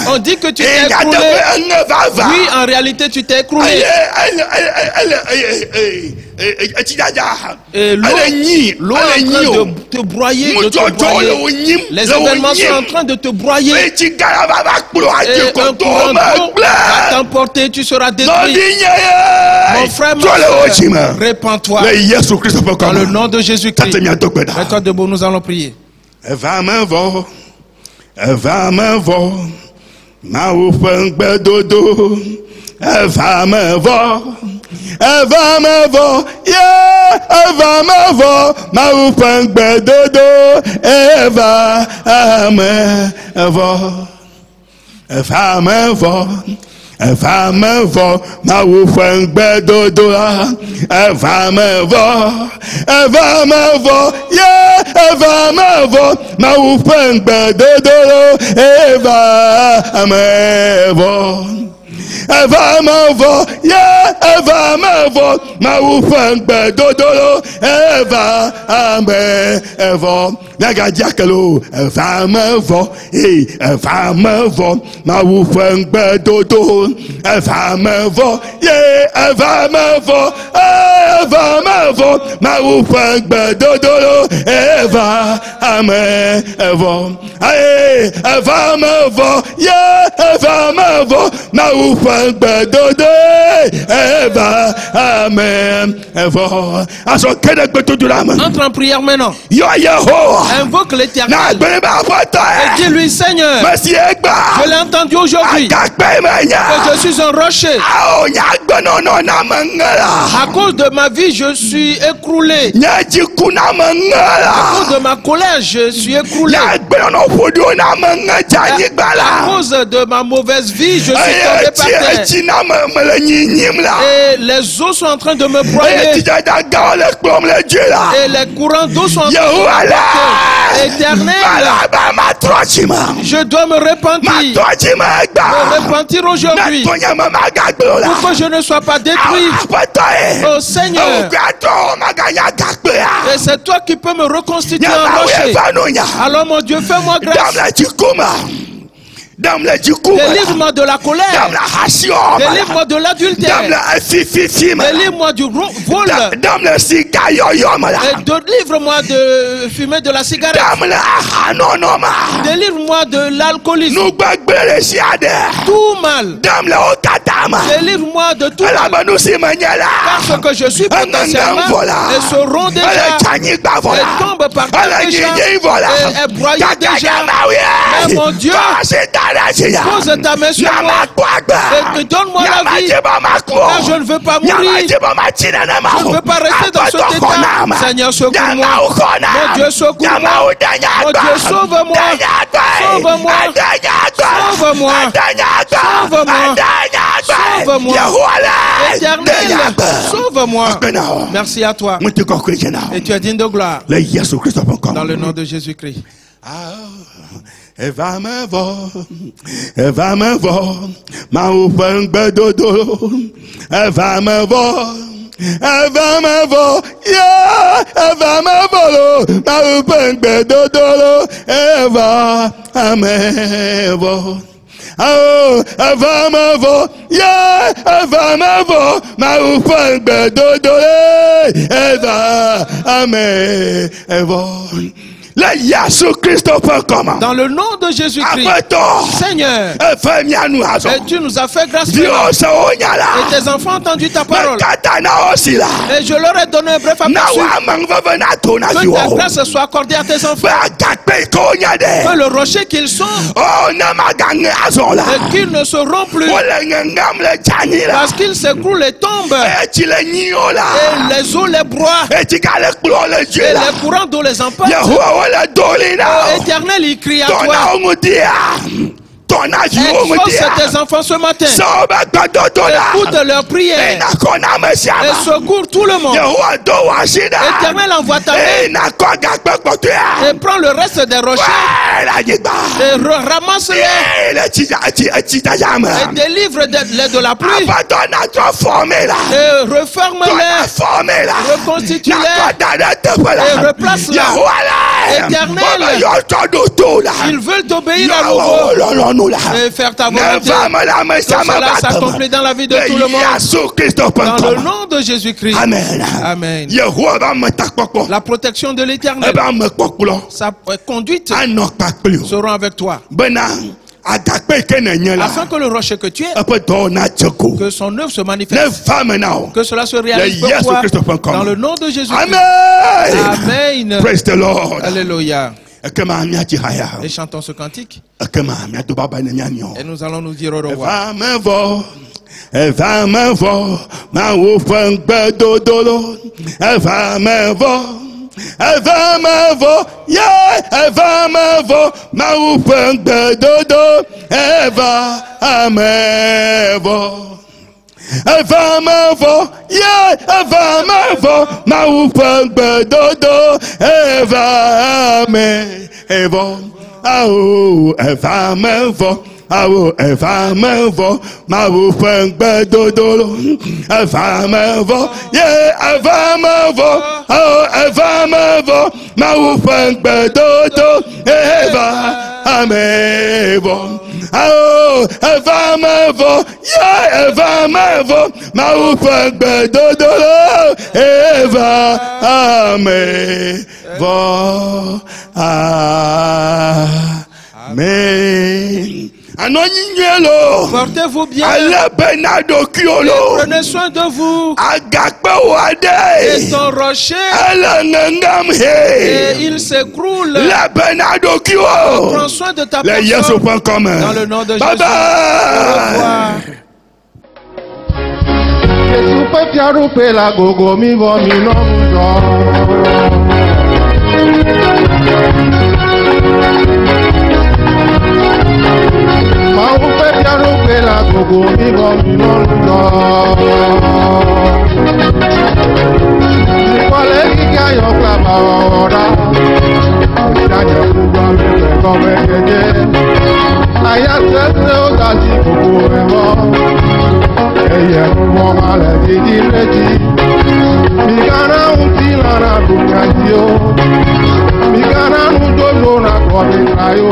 On dit que tu t'es écroulé. Oui, en réalité, tu t'es écroulé. Et l'eau est en train de te broyer, Les événements sont en train de te broyer. Et un courant d'eau va t'emporter, tu seras détruit. Mon frère, ma soeur, répands-toi. Dans le nom de Jésus-Christ. Mets-toi debout, nous allons prier. Eva me vo, yeah, Eva me vo, ma upangbe dodo, Eva me vo, Eva me vo, Eva me vo, ma upangbe dodo, Eva me vo, yeah, Eva me vo, ma upangbe dodo, Eva me vo. Eva me vo, yeah, Eva me vo, ma ufangbe dodolo, Eva me vo, nagadiakelo, Eva me vo, Eva me vo, ma ufangbe dodo, Eva me vo, yeah, Eva me vo, ma ufangbe dodolo, Eva me vo, Eva me vo, yeah, Eva me vo, ma ufangbe Eva, amen. Entre en prière maintenant. Invoque l'Éternel. Et dis-lui, Seigneur, je l'ai entendu aujourd'hui que je suis un rocher. À cause de ma vie, je suis écroulé. À cause de ma colère, je suis écroulé. À cause de ma mauvaise vie, je suis tombé par terre. Et les eaux sont en train de me broyer. Et les courants d'eau sont en train de me broyer. Éternel, je dois me repentir. Me repentir aujourd'hui. Pour que je ne sois pas détruit. Oh Seigneur. Et c'est toi qui peux me reconstituer en rocher. Alors mon Dieu, fais-moi grâce. Délivre-moi de la colère. Délivre-moi de l'adultère. Délivre-moi du vol. Et délivre-moi de fumer de la cigarette. Délivre-moi de l'alcoolisme. Tout mal. Délivre-moi de tout mal. Parce que je suis potentiellement et seront déjà. Et tombe par terre déjà. Et est broyé déjà. Mais mon Dieu, pose ta main sur moi et donne-moi la vie. Car je ne veux pas mourir. Je ne veux pas rester dans cet état. Seigneur, secours-moi. Mon Dieu, secours-moi. Mon Dieu, sauve-moi. Sauve-moi. Sauve-moi. Sauve-moi. Sauve-moi. Éternel, sauve-moi. Merci à toi. Et tu es digne de gloire. Dans le nom de Jésus-Christ. Eva me vo, ma upengbe dodo. Eva me vo, yeah. Eva me vo, ma upengbe dodo. Eva me vo. Oh, Eva me vo, yeah. Eva me vo, ma upengbe dodo. Eva me vo. Dans le nom de Jésus-Christ, Seigneur, et tu nous as fait grâce. Et tes enfants ont entendu ta parole. Et je leur ai donné un bref aperçu. Que ta grâce soit accordée à tes enfants. Que le rocher qu'ils sont, et qu'ils ne seront plus, parce qu'ils s'écroulent et tombent. Et les eaux les broient. Et les courants d'eau les emportent. Éternel, il crie à toi. Exauce tes enfants ce matin. Écoute leurs prières. Et secours tout le monde. Éternel, envoie ta main. Et prends le reste des rochers. Et ramasse-les. Et délivre-les de la pluie. Et reforme-les. Reconstitue-les. Et replace-les. Éternel, ils veulent t'obéir à nouveau. Et faire ta volonté. Cela s'accomplit dans la vie de tout le monde. Dans le nom de Jésus-Christ. Amen. Amen. La protection de l'Éternel, sa conduite seront avec toi. Afin que le rocher que tu es, que son œuvre se manifeste, que cela se réalise pour toi. Dans le nom de Jésus-Christ. Amen. Praise the Lord. Alléluia. Et chantons ce cantique. Et nous allons nous dire au revoir. Eva me vo, ma upengbe dodo. Eva me vo, yeah. Eva me vo, ma upengbe dodo. Eva me vo. Eva me vo, yeah. Eva me vo, ma upengbe dodo. Eva me vo, oh, Eva me vo. Oh, Eva me vo, ma upengbe dodo. Eva me vo, yeah. Eva me vo, oh, Eva me vo, ma upengbe dodo. Eva me vo. Oh, Eva me vo, yeah. Eva me vo, ma upengbe dodo. Eva me vo. Amen. Portez-vous bien. Prenez soin de vous. Et ton rocher, et il s'écroule. Prends soin de ta personne. Dans le nom de Jésus. Au revoir. La gogo mi bon mi non do. Ni kwale ki ga yo kla ba ora. Ya yo ku ba me ko me je. Aya se o da si gogo me mo. Eye mo ma le di leji. Mi kana un ti la na du ka ti o. Mi kana un do lo na ko mi ka yo.